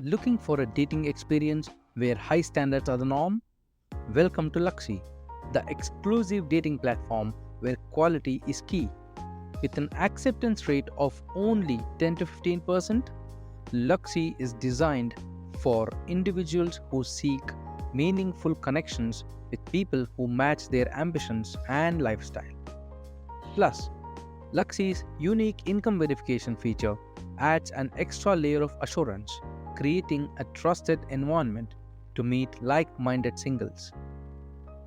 Looking for a dating experience where high standards are the norm? Welcome to Luxy, the exclusive dating platform where quality is key. With an acceptance rate of only 10 to 15%, Luxy is designed for individuals who seek meaningful connections with people who match their ambitions and lifestyle. Plus, Luxy's unique income verification feature adds an extra layer of assurance, creating a trusted environment to meet like minded singles.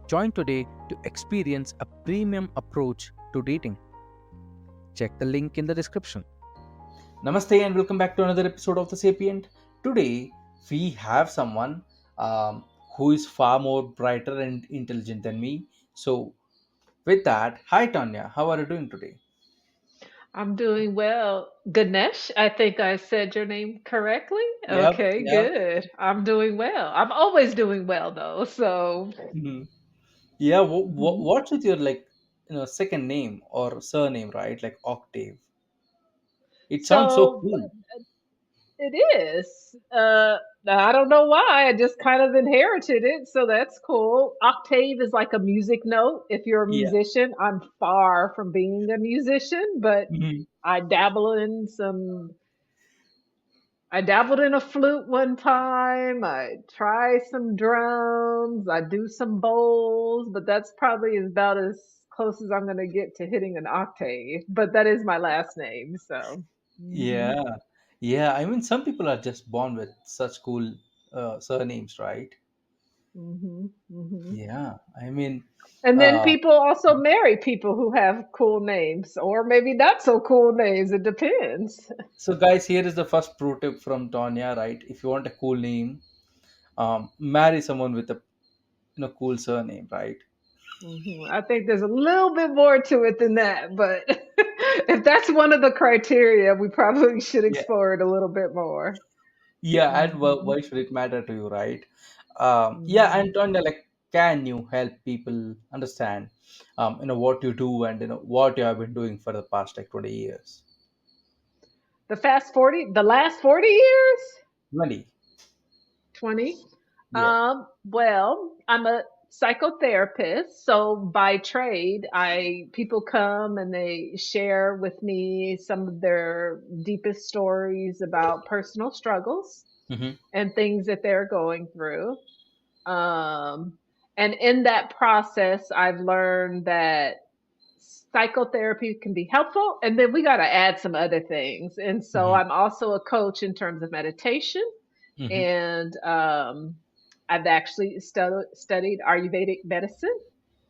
Join today to experience a premium approach to dating. Check the link in the description. Namaste and welcome back to another episode of the Sapient. Today we have someone um, who is far more brighter and intelligent than me. So, with that, hi Tanya, how are you doing today? I'm doing well. Ganesh, I think I said your name correctly. Yep, Okay, yep. good. I'm doing well. I'm always doing well though. So, Mhm. Yeah, mhm. what's with your second name or surname, right? Like Octave. It sounds so so cool. it is. I don't know why. I just kind of inherited it, so that's cool. Octave is like a music note. If you're a Yeah. musician, I'm far from being a musician, but Mhm. I dabble in some I dabbled in a flute one time. I try some drums. I do some bowls, but that's probably about as close as I'm going to get to hitting an octave. But that is my last name, so. Mhm, Yeah. Yeah. I mean, some people are just born with such cool surnames, right? mhm, mhm. Yeah. I mean, And then uh, people also marry people who have cool names, or maybe not so cool names. It depends. so guys, here is the first pro tip from Tonya, right? If you want a cool name, marry someone with a cool surname, right? I think there's a little bit more to it than that, but if that's one of the criteria, we probably should Yeah. explore it a little bit more. Yeah, and Mhm, why should it matter to you, right? Yeah, mhm. and Tonya, like, can you help people understand, what you do and what you have been doing for the past like 20 years? The last 40 years? 20. 20? Yeah. Well, I'm a psychotherapist, so by trade, I people come and they share with me some of their deepest stories about personal struggles Mm-hmm. and things that they're going through. Um, and in that process, I've learned that psychotherapy can be helpful. And then we got to add some other things. And so Mm-hmm. I'm also a coach in terms of meditation. Mm-hmm. And I've actually studied Ayurvedic medicine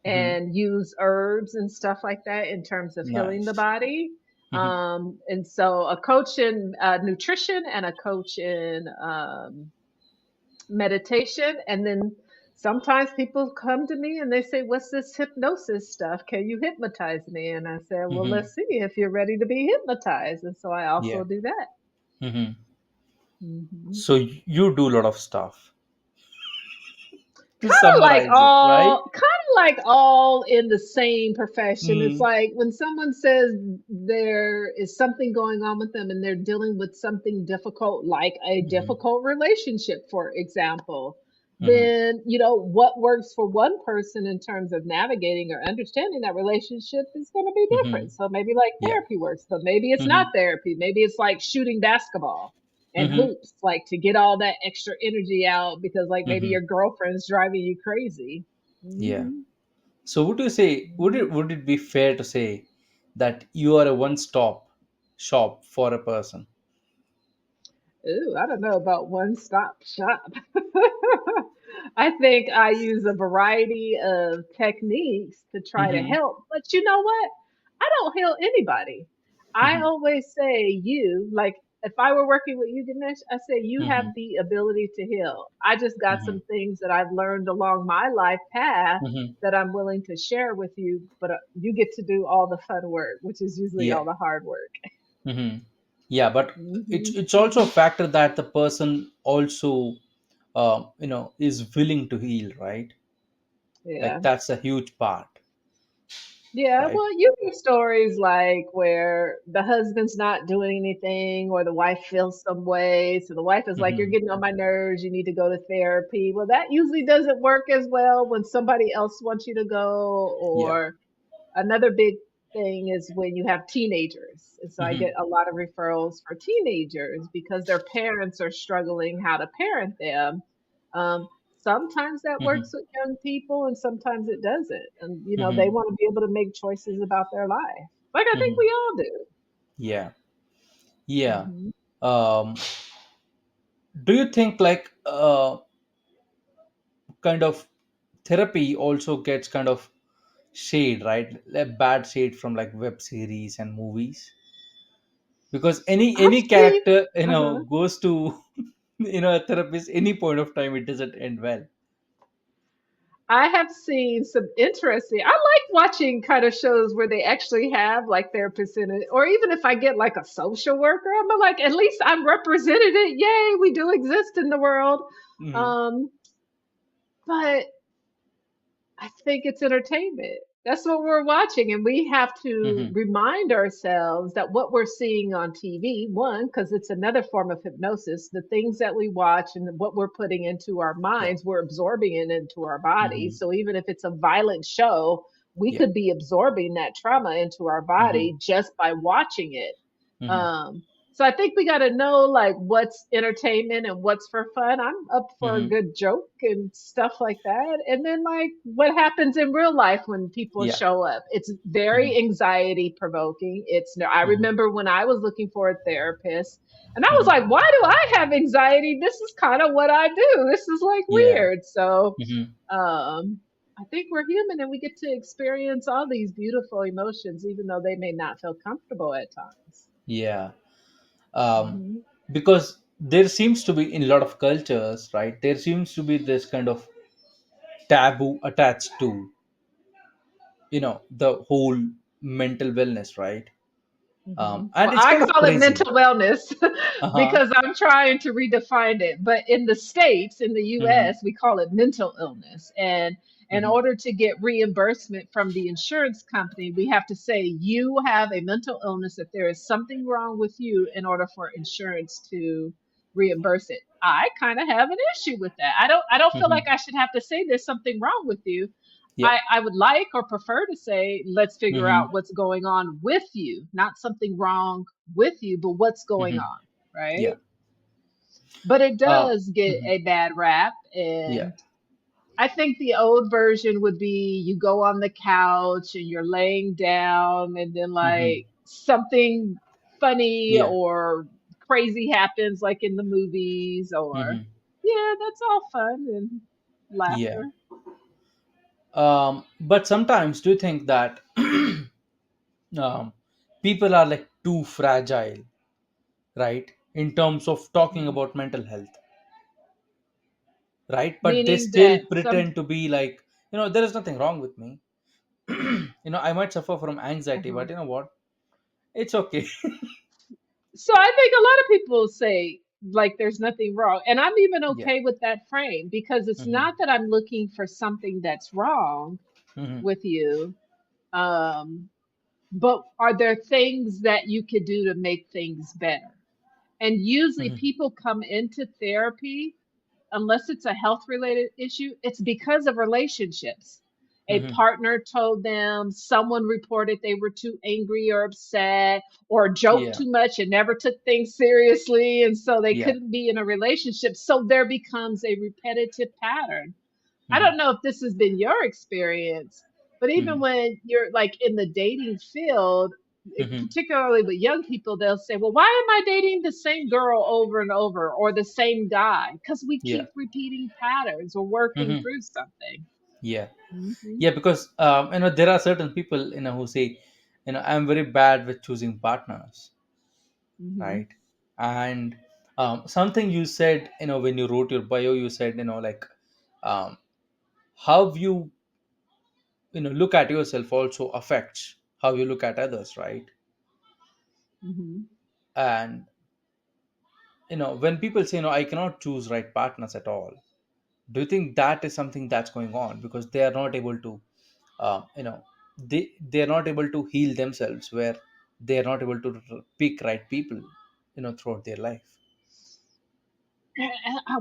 Mm-hmm. and use herbs and stuff like that in terms of healing the Nice. body. Mm-hmm. And so a coach in nutrition and a coach in meditation. And then sometimes people come to me and they say, "What's this hypnosis stuff? Can you hypnotize me?" And I said, "Well, Mm-hmm. let's see if you're ready to be hypnotized." And so I Yeah. also do that. Mm-hmm. Hmm. So you do a lot of stuff to Kind of like summarize it, right? all in the same profession. It's Mm-hmm. like when someone says there is something going on with them and they're dealing with something difficult, like a Mm-hmm. difficult relationship, for example, Mm-hmm. then what works for one person in terms of navigating or understanding that relationship is going to be Mm-hmm. different. So maybe like Yeah. therapy works, but maybe it's Mm-hmm. not therapy. Maybe it's like shooting basketball and Mm-hmm. hoops, like to get all that extra energy out because like maybe Mm-hmm. your girlfriend's driving you crazy. Yeah. Hmm. So would you say would it be fair to say that you are a one stop shop for a person? Ooh, I don't know about one stop shop. I think I use a variety of techniques to try to Mm-hmm. help. But you know what? I don't help anybody. I Mm-hmm. always say, like, if I were working with you, Ganesh, I say, you have Mm-hmm. the ability to heal. I just got Mm-hmm. some things that I've learned along my life path Mm-hmm. that I'm willing to share with you, but you get to do all the fun work, which is usually Yeah. all the hard work. Mm-hmm. Yeah, but it's Hmm. it's also a factor that the person also is willing to heal, right? Like Yeah. that's a huge part. Yeah, right? well, you hear stories like where the husband's not doing anything or the wife feels some way. So the wife is like, "You're Hmm. getting on my nerves. You need to go to therapy." Well, that usually doesn't work as well when somebody else wants you to go. Yeah. Or another big thing is when you have teenagers. And so I Hmm. get a lot of referrals for teenagers because their parents are struggling how to parent them. Um, Sometimes that Hmm. works with young people and sometimes it doesn't. And, they Hmm. want to be able to make choices about their life. Like I think Hmm. we all do. Yeah. Yeah. Hmm. um do you think like kind of therapy also gets kind of shade, right? A bad shade from like web series and movies, because I've any seen, character uh-huh. goes to a therapist any point of time, it doesn't end well. I have seen some interesting. I like watching kind of shows where they actually have like therapists in it, or even if I get like a social worker, I'm like, at least I'm represented. It, yay, we do exist in the world. Hmm. Um, but I think it's entertainment. That's what we're watching. And we have to Hmm. remind ourselves that what we're seeing on TV, one, because it's another form of hypnosis, the things that we watch and what we're putting into our Yeah. minds, we're absorbing it into our Hmm. bodies. So even if it's a violent show, we Yeah. could be absorbing that trauma into our Hmm. body just by watching it. Hmm. Um, so I think we got to know like what's entertainment and what's for fun. I'm up for a Hmm. good joke and stuff like that. And then like what happens in real life when people Yeah. show up. It's Hmm. very anxiety provoking. It's no, I Hmm. remember when I was looking for a therapist and I was Hmm. like, why do I have anxiety? This is kind of what I do. This is like Yeah. weird. So Hmm. I think we're human and we get to experience all these beautiful emotions, even though they may not feel comfortable at times. Yeah. um Hmm. because there seems to be in a lot of cultures, right, there seems to be this kind of taboo attached to the whole mental wellness, right? And Well, it's I kind of call it crazy. mental wellness Uh-huh. because I'm trying to redefine it. But in the States, in the Hmm. US, we call it mental illness. And in Hmm. order to get reimbursement from the insurance company, we have to say you have a mental illness, that there is something wrong with you in order for insurance to reimburse it. I kind of have an issue with that. I don't feel like Hmm. I should have to say there's something wrong with you. Yeah. I would like or prefer to say, let's figure Hmm. out what's going on with you, not something wrong with you, but what's going Hmm. on, Yeah. right? But it does get Mhm. a bad rap. Yeah. And I think the old version would be you go on the couch and you're laying down, and then Hmm. like something funny Yeah. or crazy happens, like in the movies, or Hmm. yeah, that's all fun and Yeah. laughter. But sometimes do you think that um, people are like too fragile, right, in terms of talking Mhm. about mental health, right? But they Meaning still that some. pretend to be like, there is nothing wrong with me. I might suffer from anxiety, Uh-huh. but you know what? It's okay. So I think a lot of people say like there's nothing wrong. And I'm even Yeah. okay with that frame because it's Hmm. not that I'm looking for something that's wrong Hmm. with you. Um, but are there things that you could do to make things better? And usually Hmm. people come into therapy, unless it's a health related issue, it's because of relationships. A Hmm. partner told them, someone reported they were too angry or upset or joked Yeah. too much and never took things seriously. And so they Yeah. couldn't be in a relationship. So there becomes a repetitive pattern. I Hmm. don't know if this has been your experience, but even Hmm. when you're like in the dating field, Hmm. particularly with young people, they'll say, well, why am I dating the same girl over and over or the same guy? Because we Yeah. keep repeating patterns or working Hmm. through something. Yeah. Hmm. Yeah, because there are certain people who say, I'm very bad with choosing partners, Hmm. right? And something you said, when you wrote your bio, you said, like, um, how you look at yourself also affects how you look at others, right? Hmm. And when people say, I cannot choose right partners at all, do you think that is something that's going on because they are not able to, um, you know they're not able to heal themselves, where they are not able to pick right people, throughout their life.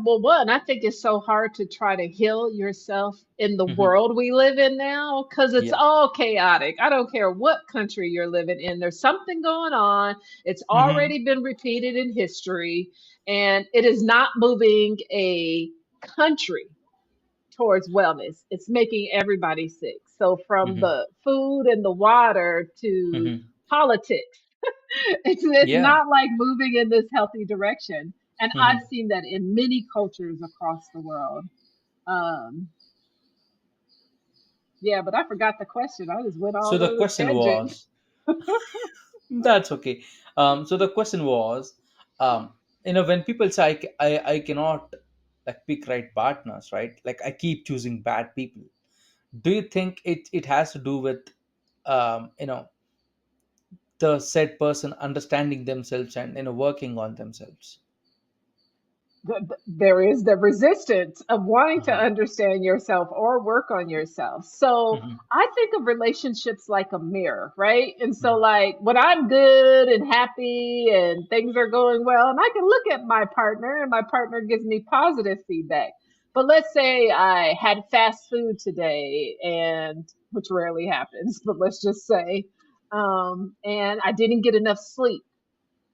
Well, one, I think it's so hard to try to heal yourself in the Hmm. world we live in now because it's Yeah. all chaotic. I don't care what country you're living in, there's something going on. It's Hmm. already been repeated in history, and it is not moving a country towards wellness. It's making everybody sick. So, from Hmm. the food and the water to Hmm. politics, it's Yeah. not like moving in this healthy direction. And Hmm. I've seen that in many cultures across the world. Um, yeah, but I forgot the question. I just went So all the over the question tangent. was, that's okay. So the question was, when people say I cannot like pick right partners, right? Like I keep choosing bad people. Do you think it has to do with the said person understanding themselves and working on themselves? There is the resistance of wanting to Hmm. understand yourself or work on yourself. So Hmm. I think of relationships like a mirror, right? And so, like, when I'm good and happy and things are going well, and I can look at my partner and my partner gives me positive feedback. But let's say I had fast food today, and which rarely happens, but let's just say, and I didn't get enough sleep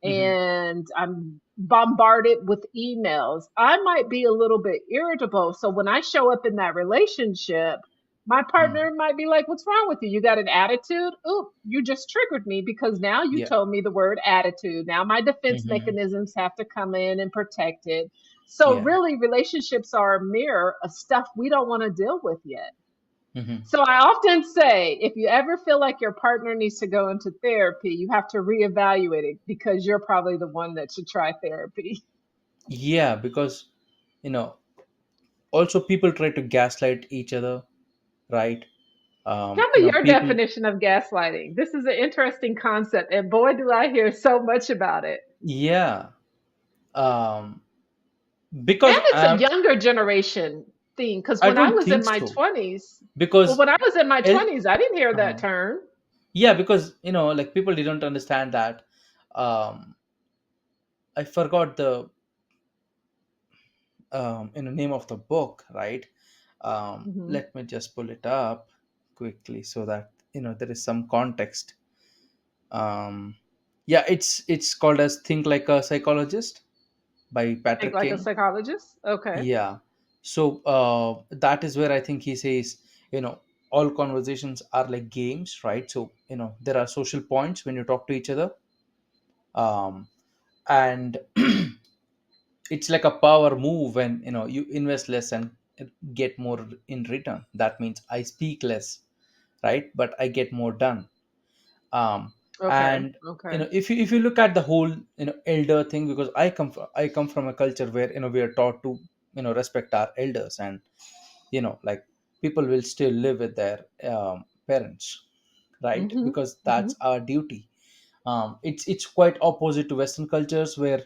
Hmm. and I'm bombarded with emails, I might be a little bit irritable. So when I show up in that relationship, my Hmm. partner might be like, "What's wrong with you? You got an attitude? Oop, you just triggered me because now you Yeah. told me the word attitude. Now my defense Hmm. mechanisms have to come in and protect it." So Yeah. really, relationships are a mirror of stuff we don't want to deal with yet. Hmm. So I often say, if you ever feel like your partner needs to go into therapy, you have to reevaluate it because you're probably the one that should try therapy. Yeah, because you know also people try to gaslight each other, right? Tell me your People. definition of gaslighting. This is an interesting concept, and boy, do I hear so much about it. Yeah. um And because it's a younger generation thing because I when I don't was in think my so, 20s, well, because when I was in my el- 20s, I didn't hear that uh term. yeah, because like people didn't understand that. I forgot the name of the book, right? Hmm. Let me just pull it up quickly so that there is some context. um yeah, it's called as Think Like a Psychologist by Think Patrick like a King. psychologist. Okay. Yeah. So that is where I think he says, all conversations are like games, right? So there are social points when you talk to each other. Um and it's like a power move when you invest less and get more in return. That means I speak less, right, but I get more done. um Okay. and Okay. if you look at the whole elder thing, because I come from a culture where we are taught to respect our elders, and like people will still live with their parents, right, Hmm. because Hmm. that's our duty. It's quite opposite to Western cultures, where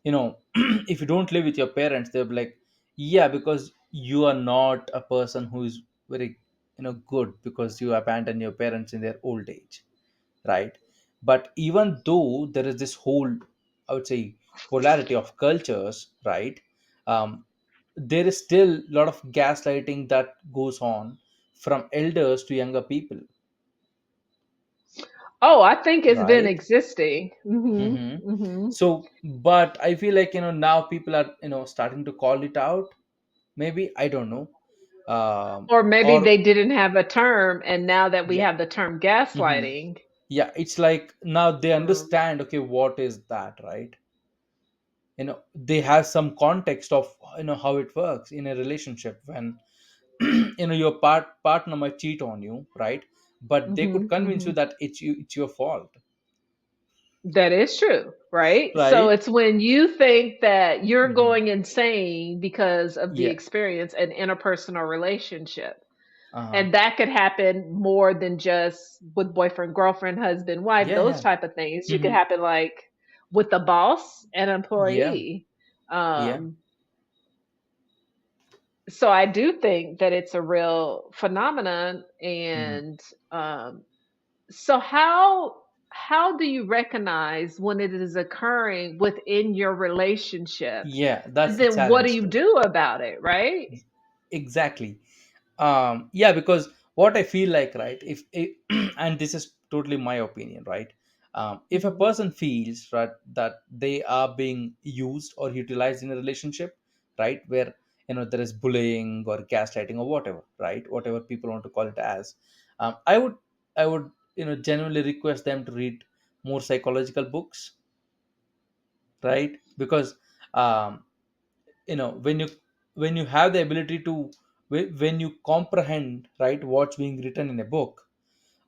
if you don't live with your parents, they'll be like, yeah, because you are not a person who is very good, because you abandon your parents in their old age, right? But even though there is this whole, I would say, polarity of cultures, right? um, there is still a lot of gaslighting that goes on from elders to younger people, Oh, I think it's been right? existing. Hmm. Hmm. Hmm. So but I feel like now people are starting to call it out, maybe, I don't know. Or maybe Or they didn't have a term, and now that we yeah. have the term Hmm. gaslighting, Yeah, it's like now they um, understand, okay, what is that, right? They have some context of how it works in a relationship, when your partner might cheat on you, right? But they could mhm, convince you mhm. that it's your fault, That is true, right? So right? it's when you think that you're Hmm. going insane because of the Yeah. experience and interpersonal relationship. Uh-huh. And that could happen more than just with boyfriend, girlfriend, husband, wife, Yeah, those yeah. type of things. You could Hmm. happen like with the boss and Yeah. employee. Yeah. Um, So I do think that it's a real phenomenon. Mhm. And um, so how do you recognize when it is occurring within your relationship? Yeah, that's And the then what do challenge you too. do about it, right? Exactly. Yeah, because what I feel like, right, if and this is totally my opinion, right, if a Hmm. person feels, right, that they are being used or utilized in a relationship, right, where there is bullying or gaslighting or whatever, right, whatever people want to call it as, I would genuinely request them to read more psychological books, right, because um, when you have the ability to, when you comprehend, right, what's being written in a book,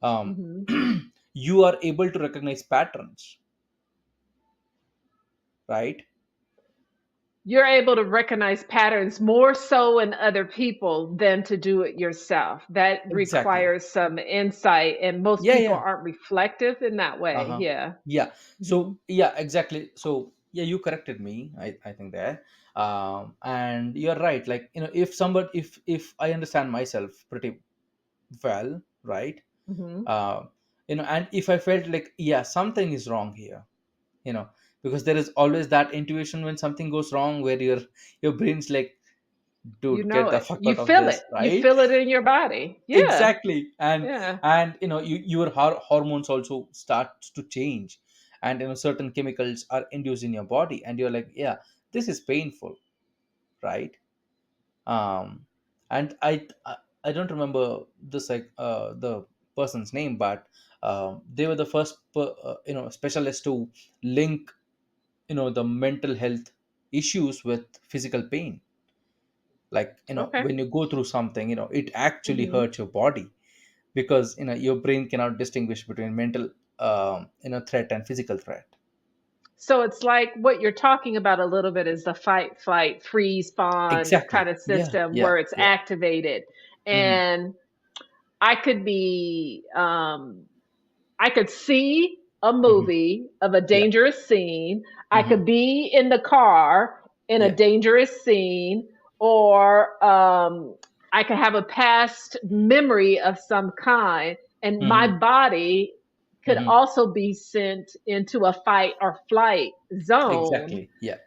um, Hmm. you are able to recognize patterns, right. You're able to recognize patterns more so in other people than to do it yourself. That Exactly. requires some insight, and most Yeah, people yeah. aren't reflective in that way. Uh-huh. Yeah. Yeah, Hmm. so yeah, exactly, so yeah, you corrected me, I think there. And you're right, like, if somebody, if I understand myself pretty well, right, Hmm. uh, and if I felt like, yeah, something is wrong here, because there is always that intuition when something goes wrong, where your brain's like, You dude, know get the it. fuck You out of feel it. this, You right. feel it in your body. Yeah. Exactly. and Yeah. and your hormones also start to change, and certain chemicals are induced in your body, and you're like, yeah, this is painful, right. um and I don't remember this, like, the person's name, but they were the first specialists to link the mental health issues with physical pain, like, Okay. when you go through something, it actually Hmm. hurts your body, because your brain cannot distinguish between mental threat and physical threat. So it's like what you're talking about a little bit is the fight, flight, freeze, fawn kind Exactly. of Yeah, system yeah, where it's yeah. activated. Hmm. And I could be, I could see a Hmm. movie of a Yeah. dangerous scene. I Hmm. could be in the car in a Yeah. dangerous scene, or I could have a past memory of some kind, and my Hmm. body could Hmm. also be sent into a fight or flight zone. Exactly. Yeah.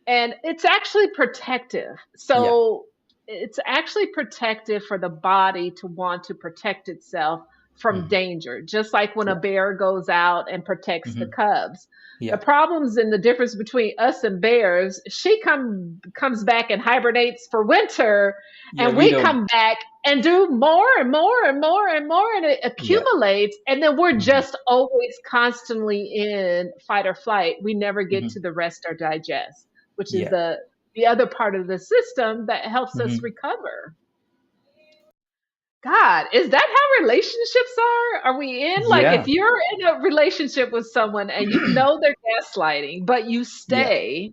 And it's actually protective. Yeah. So it's actually protective for the body to want to protect itself from Hmm. danger, just like when a Yeah. bear goes out and protects the Hmm. cubs. The Yeah. problems and the difference between us and bears, she comes back and hibernates for winter, Yeah, and we we don't. come back and do more and more and more and more, and it Yeah. accumulates, and then we're Hmm. just always constantly in fight or flight. We never get Hmm. to the rest or digest, which is Yeah. the other part of the system that helps us Hmm. recover. God, is that how relationships are? Are we in, like, if Yeah. you're in a relationship with someone and you know they're gaslighting, but you Yeah. stay,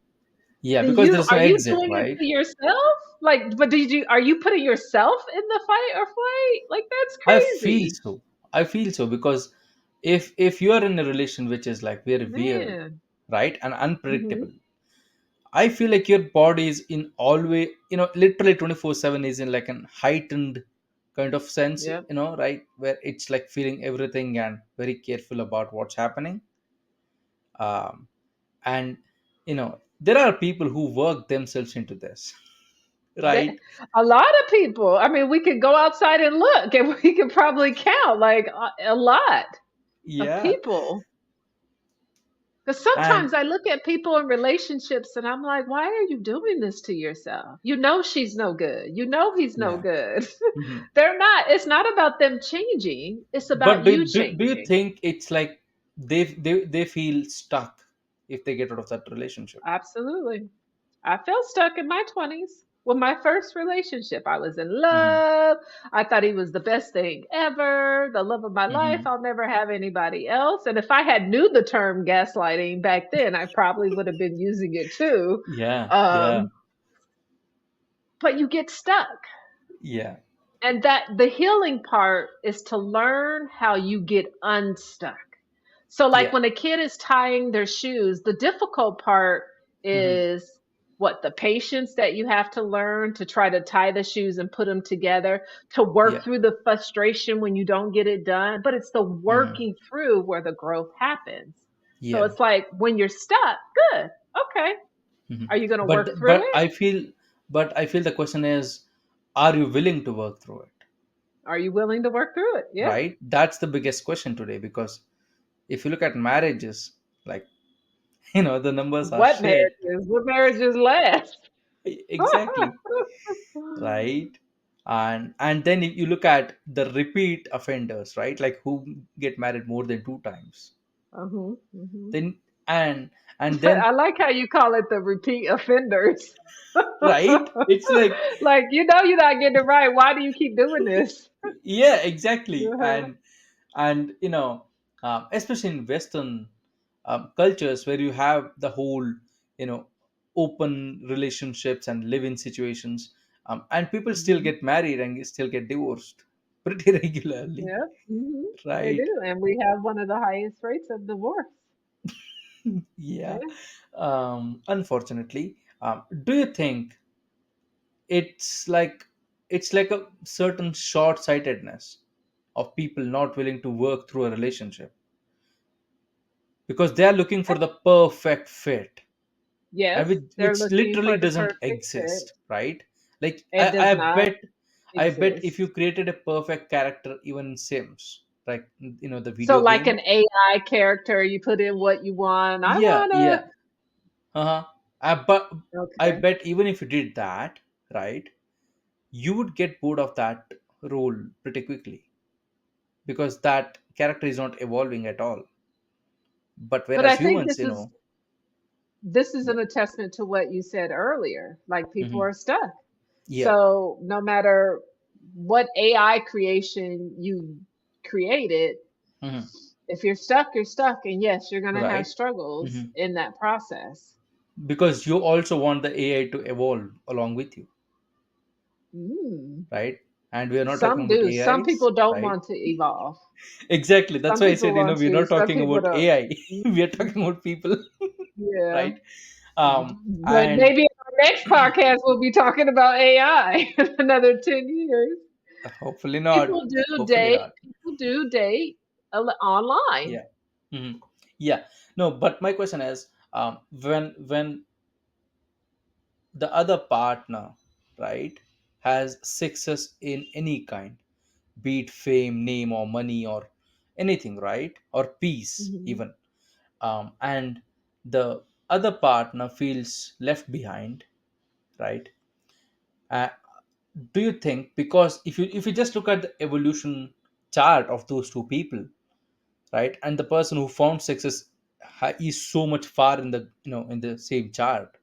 Yeah, then because you there's no are you exit, doing it right. to yourself? Like, but are you putting yourself in the fight or flight? Like, that's I feel crazy. so. I feel so because if you are in a relation which is like very weird, Man. right, and Hmm. unpredictable, I feel like your body is in always, literally 24/7 is in like an heightened kind of sense, Yep. right, where it's like feeling everything and very careful about what's happening. Um, and there are people who work themselves into this, That, right? a lot of people. I mean, we could go outside and look, and we could probably count like a lot of Yeah. people. Because And sometimes I look at people in relationships and I'm like, why are you doing this to yourself? You know she's no good. You know he's no yeah. good. Mhm. They're not. It's not about them changing. It's about But you do you changing. think it's like they feel stuck if they get out of that relationship? Absolutely. I felt stuck in my 20s with my first relationship. I was in Hmm. love. I thought he was the best thing ever, the love of my life. Hmm. I'll never have anybody else. And if I had knew the term gaslighting back then, I probably would have been using it too. Yeah, yeah, Um, but you get stuck. yeah, And that the healing part is to learn how you get unstuck. So, like yeah. when a kid is tying their shoes, the difficult part Hmm. is the patience that you have to learn to try to tie the shoes and put them together, to Yeah. work through the frustration when you don't get it done, but it's the Hmm. working through where the growth happens. So Yeah. it's like when you're stuck, good. Okay. Hmm. Are you going to But work through it? I feel the question is, are you willing to work through it? Are you willing to work through it? Yeah. Right? That's the biggest question today, because if you look at marriages, like, the numbers are What shit. marriages? What marriages last? Exactly. Right. And then if you look at the repeat offenders, right, like who get married more than two times, Uh-huh, uh-huh. then and then I like how you call it the repeat offenders. right, it's like, Like, you know, you're not getting it right. Why do you keep doing this? yeah, exactly. Uh-huh. And especially in Western cultures, where you have the whole, open relationships and live-in situations, and people still Mhm. get married and still get divorced pretty regularly. Yeah, they Right. do. And we have one of the highest rates of divorce. Yeah. Yeah. Unfortunately, do you think it's like it's like a certain short-sightedness of people not willing to work through a relationship because they are looking for the perfect fit, and Yes, they're which looking literally for the doesn't perfect fit. exist, right? Like, It does not I bet if you exist. created a perfect character even in Sims, like, the So, video like game. an AI character, you put in what you want. I Yeah, wanna. yeah. Uh-huh. But I Okay. bet even if you did that, right, you would get bored of that role pretty quickly, because that character is not evolving at all. But But I whereas think humans, this is yeah. an attestament to what you said earlier. Like people Hmm. are stuck. Yeah. So no matter what AI creation you created, Hmm. if you're stuck, you're stuck. And yes, you're going to have Right. struggles Hmm. in that process. Because you also want the AI to evolve along with you, Mm. right? And we are not talking Some about do. Some AIs, people don't right? want to evolve. Exactly. That's Some why I people said, want we're to. not Some talking people about don't. AI. We are Mm. talking about people, Yeah. right? But And maybe in our next podcast, we'll be talking about AI in another 10 years. hopefully not. Hopefully not. People do date online. Yeah. Hmm. Yeah. No, but my question is, when the other partner, right, has success in any kind, be it fame, name, or money, or anything, right, or peace Mhm. even, and the other partner feels left behind, right? uh, do you think, because if you just look at the evolution chart of those two people, right, and the person who found success is so much far in the, in the same chart,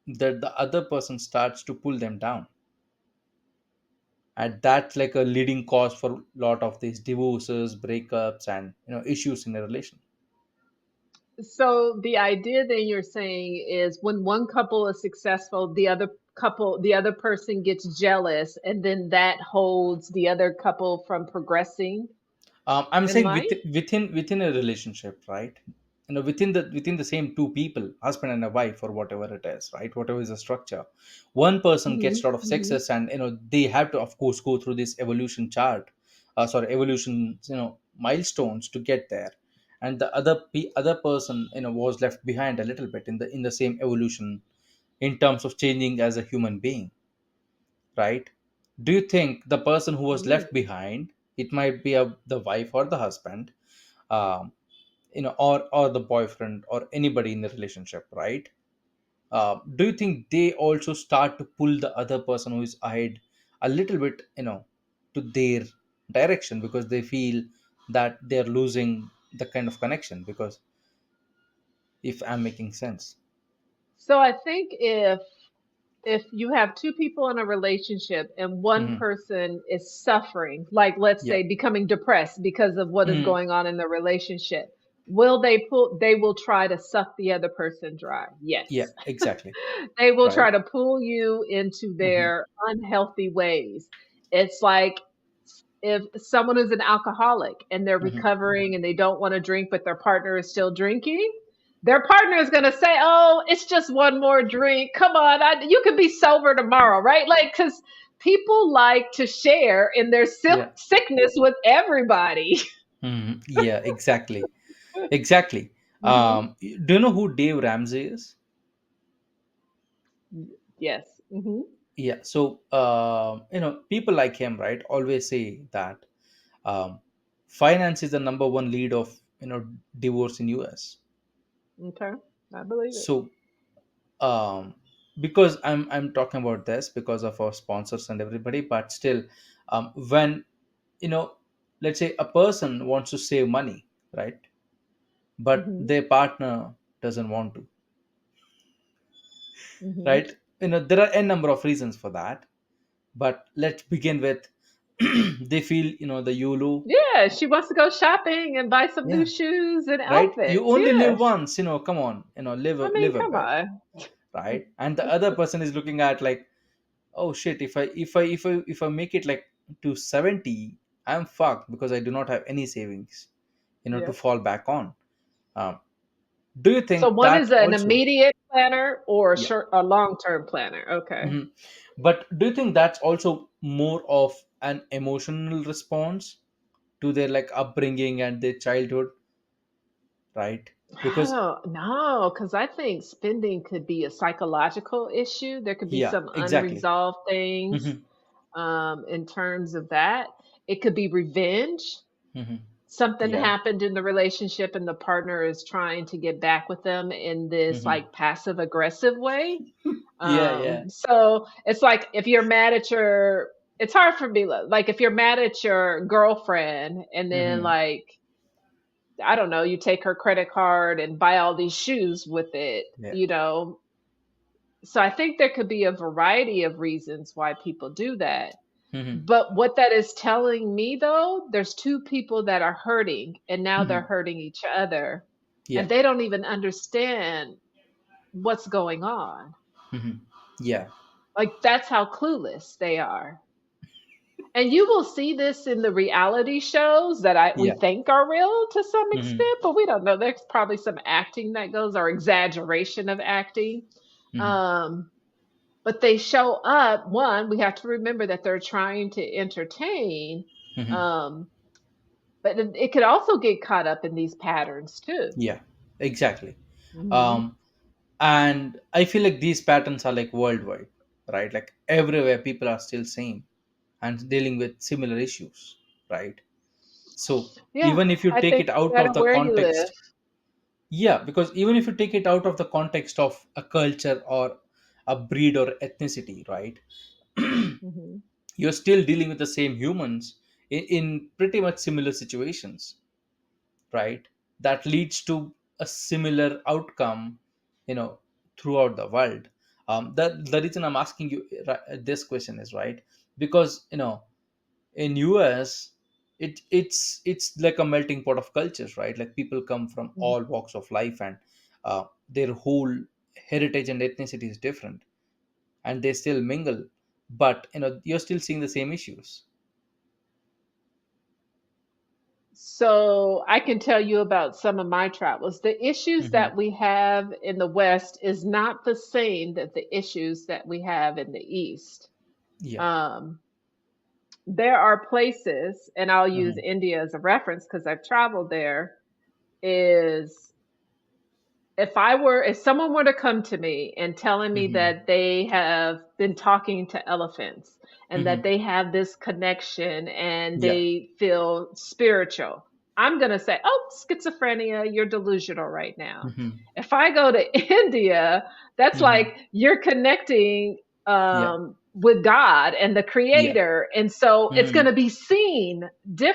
that the other person starts to pull them down, and that's like a leading cause for a lot of these divorces, breakups, and issues in a relation. So the idea that you're saying is when one couple is successful, the other person gets jealous, and then that holds the other couple from progressing I'm in saying life. within a relationship, right? Within the same two people, husband and a wife, or whatever it is, right? Whatever is the structure, one person gets a lot of Hmm. success, and they have to, of course, go through this evolution chart, evolution, milestones to get there, and the other person, was left behind a little bit in the same evolution, in terms of changing as a human being, right? Do you think the person who was left behind, it might be the wife or the husband, um, or the boyfriend or anybody in the relationship, right? Do you think they also start to pull the other person who is ahead a little bit, to their direction, because they feel that they're losing the kind of connection, because if I'm making sense. So I think if you have two people in a relationship and one Hmm. person is suffering, like let's Yeah. say becoming depressed because of what is Hmm. going on in the relationship, they will try to suck the other person dry. Yeah, Yes. exactly. They will Right. try to pull you into Hmm. their unhealthy ways. It's like if someone is an alcoholic and they're Hmm. recovering and they don't want to drink, but their partner is still drinking, their partner is going to say, "Oh, it's just one more drink. Come on, you could be sober tomorrow," right? Like, because people like to share in their Yeah. sickness with everybody. Yeah, exactly. Exactly. Hmm. Do you know who Dave Ramsey is? Yes. Hmm. Yeah. So, people like him, right, always say that um, finance is the number one lead of, divorce in US. Okay, I believe it. So, um, because I'm talking about this because of our sponsors and everybody, but still, when, you know, let's say a person wants to save money, right, but Hmm. their partner doesn't want to, Hmm. right? There are a number of reasons for that, but let's begin with they feel, the YOLO. Yeah, she wants to go shopping and buy some new Yeah, shoes and right. You outfits. only live Yes. once, come on, I live mean, a come bit, on. right? And the other person is looking at like, oh shit, if I make it like to 70, I'm fucked because I do not have any savings, to Yeah. fall back on. um, do you So think one that is an also? immediate planner or Yeah. a long-term planner. Okay. Mhm. But do you think that's also more of an emotional response to their like upbringing and their childhood, right? Because Oh, no, because I think spending could be a psychological issue. There could be yeah, some exactly. unresolved things Hmm. in terms of that. It could be revenge. Hmm. Something Yeah. happened in the relationship and the partner is trying to get back with them in this Hmm. like passive aggressive way. Yeah, yeah. So it's like if you're mad at your, it's hard for me, like if you're mad at your girlfriend and then Hmm. like, I don't know, you take her credit card and buy all these shoes with it, Yeah. you know. So I think there could be a variety of reasons why people do that. Hmm. But what that is telling me though, there's two people that are hurting and now they're Hmm. hurting each other Yeah. and they don't even understand what's going on. Hmm. Yeah. Like that's how clueless they are. And you will see this in the reality shows that we Yeah. think are real to some Hmm. extent, but we don't know. There's probably some acting that goes or exaggeration of acting. Hmm. Um, but they show up. One, we have to remember that they're trying to entertain. Hmm. Um, but it could also get caught up in these patterns too. Yeah, exactly. Hmm. um and I feel like these patterns are like worldwide, right? Like everywhere people are still same and dealing with similar issues, right? So Yeah, even if you I take think it no out matter of the where you live. context, yeah, because even if you take it out of the context of a culture or a breed or ethnicity, right, Hmm. you're still dealing with the same humans in pretty much similar situations, right? That leads to a similar outcome, you know throughout the world. The reason I'm asking you this question is, right, because in US, it's like a melting pot of cultures, right? Like people come from all walks of life, and their whole heritage and ethnicity is different, and they still mingle, but you're still seeing the same issues. So I can tell you about some of my travels. The issues Hmm. that we have in the West is not the same that the issues that we have in the East. Yeah. Um, there are places, and I'll use Hmm. India as a reference because I've traveled there, is if someone were to come to me and telling me Hmm. that they have been talking to elephants and that Hmm. they have this connection and Yeah. they feel spiritual, I'm going to say, oh, schizophrenia, you're delusional right now. Hmm. If I go to India, that's Hmm. like you're connecting Yeah. with God and the Yeah. creator. And so it's going Hmm. to be seen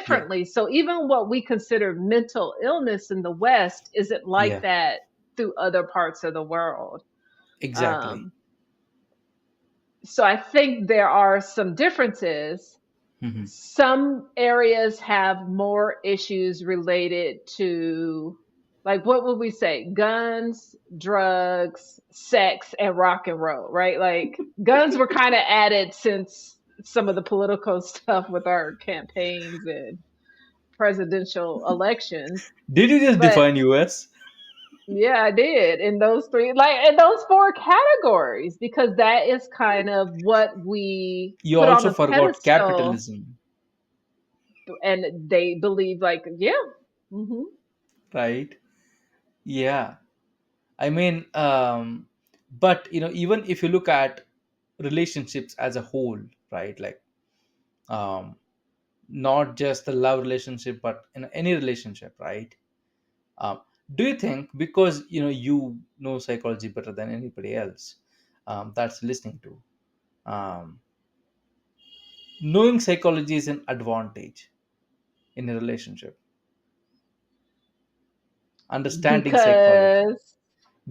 Yeah. differently. So even what we consider mental illness in the West isn't like Yeah. that through other parts of the world. Exactly. Um, so I think there are some differences. Hmm. Some areas have more issues related to, like, what would we say? Guns, drugs, sex, and rock and roll, right? Like, guns were kind of added since some of the political stuff with our campaigns and presidential elections. Did you just But define US? Yeah, I did in those three, like in those four categories, because that is kind of what we You put on also a forgot pedestal, capitalism, and they believe, like, yeah, hmm right? Yeah. I mean, but even if you look at relationships as a whole, right? Like, um, not just the love relationship, but in any relationship, right? Um, do you think, because you know psychology better than anybody else that's listening to, um, knowing psychology is an advantage in a relationship, understanding psychology, because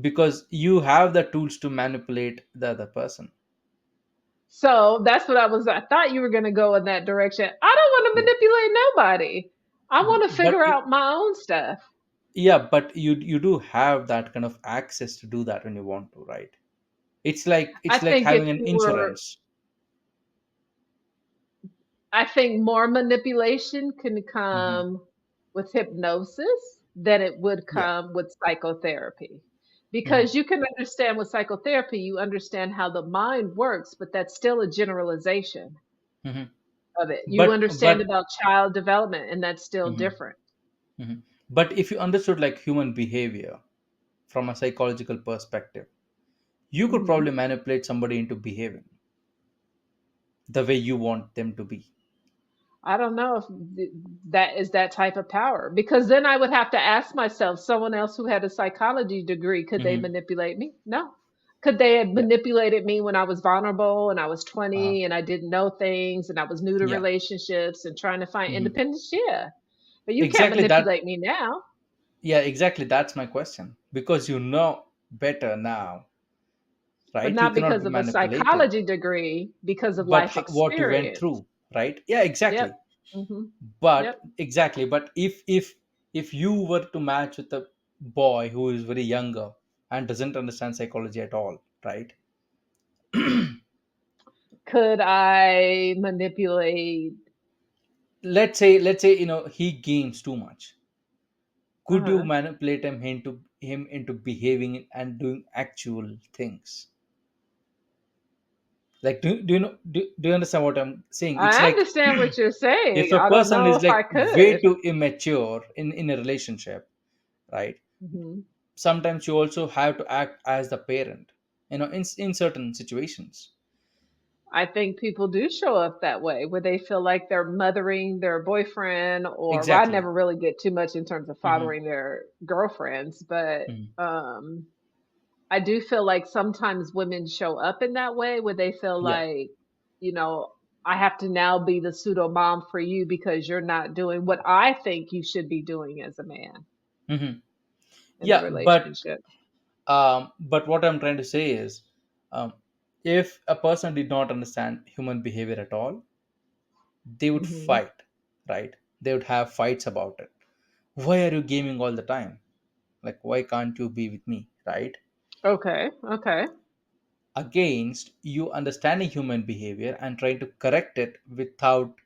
because you have the tools to manipulate the other person? so that's what I thought you were going to go in that direction. I don't want to Yeah. manipulate nobody. I Mhm. want to figure out my own stuff. Yeah, but you do have that kind of access to do that when you want to, right? I It's like think if having an you were, insurance. I think more manipulation can Hmm. come with hypnosis than it would Yeah. come with psychotherapy. Hmm. Because you can understand with psychotherapy, you understand how the mind works, but that's still a generalization Hmm. of it. You but understand but about child development, and that's still mhm, different. mhm. But if you understood like human behavior from a psychological perspective, you could hmm probably manipulate somebody into behaving the way you want them to be. I don't know if that is that type of power, because then I would have to ask myself, someone else who had a psychology degree, could they Hmm. manipulate me? No. Could they have Yeah. manipulated me when I was vulnerable and I was uh, 20 and I didn't know things and I was new to yeah. relationships and trying to find Hmm. independence? Yeah. But you can't Exactly that. manipulate me now. Yeah, exactly, that's my question, because you know better now, But right? You not cannot because be of a manipulated. psychology degree, because of But life what you went experience. through, right? Yeah, Yep. exactly. hmm But Yep. exactly, but if you were to match with a boy who is very younger and doesn't understand psychology at all, right? Could I manipulate? Let's say he games too much. Could you Uh-huh. manipulate him into behaving and doing actual things? Like, do you understand what I'm saying? It's I like, understand what you're if saying. a I don't person know is if I like way could. too immature in a relationship, right? hmm Sometimes you also have to act as the parent, in certain situations. I think people do show up that way, where they feel like they're mothering their boyfriend, or well, I Exactly. never really get too much in terms of Hmm. fathering their girlfriends, but Hmm. um, I do feel like sometimes women show up in that way, where they feel Yeah. like, you know, I have to now be the pseudo mom for you because you're not doing what I think you should be doing as a man Hmm. in the Yeah, relationship. but what I'm trying to say is, um, if a person did not understand human behavior at all, they would hmm fight, right? They would have fights about it. Why are you gaming all the time? Like, why can't you be with me, right? Okay, okay. Against you understanding human behavior and trying to correct it without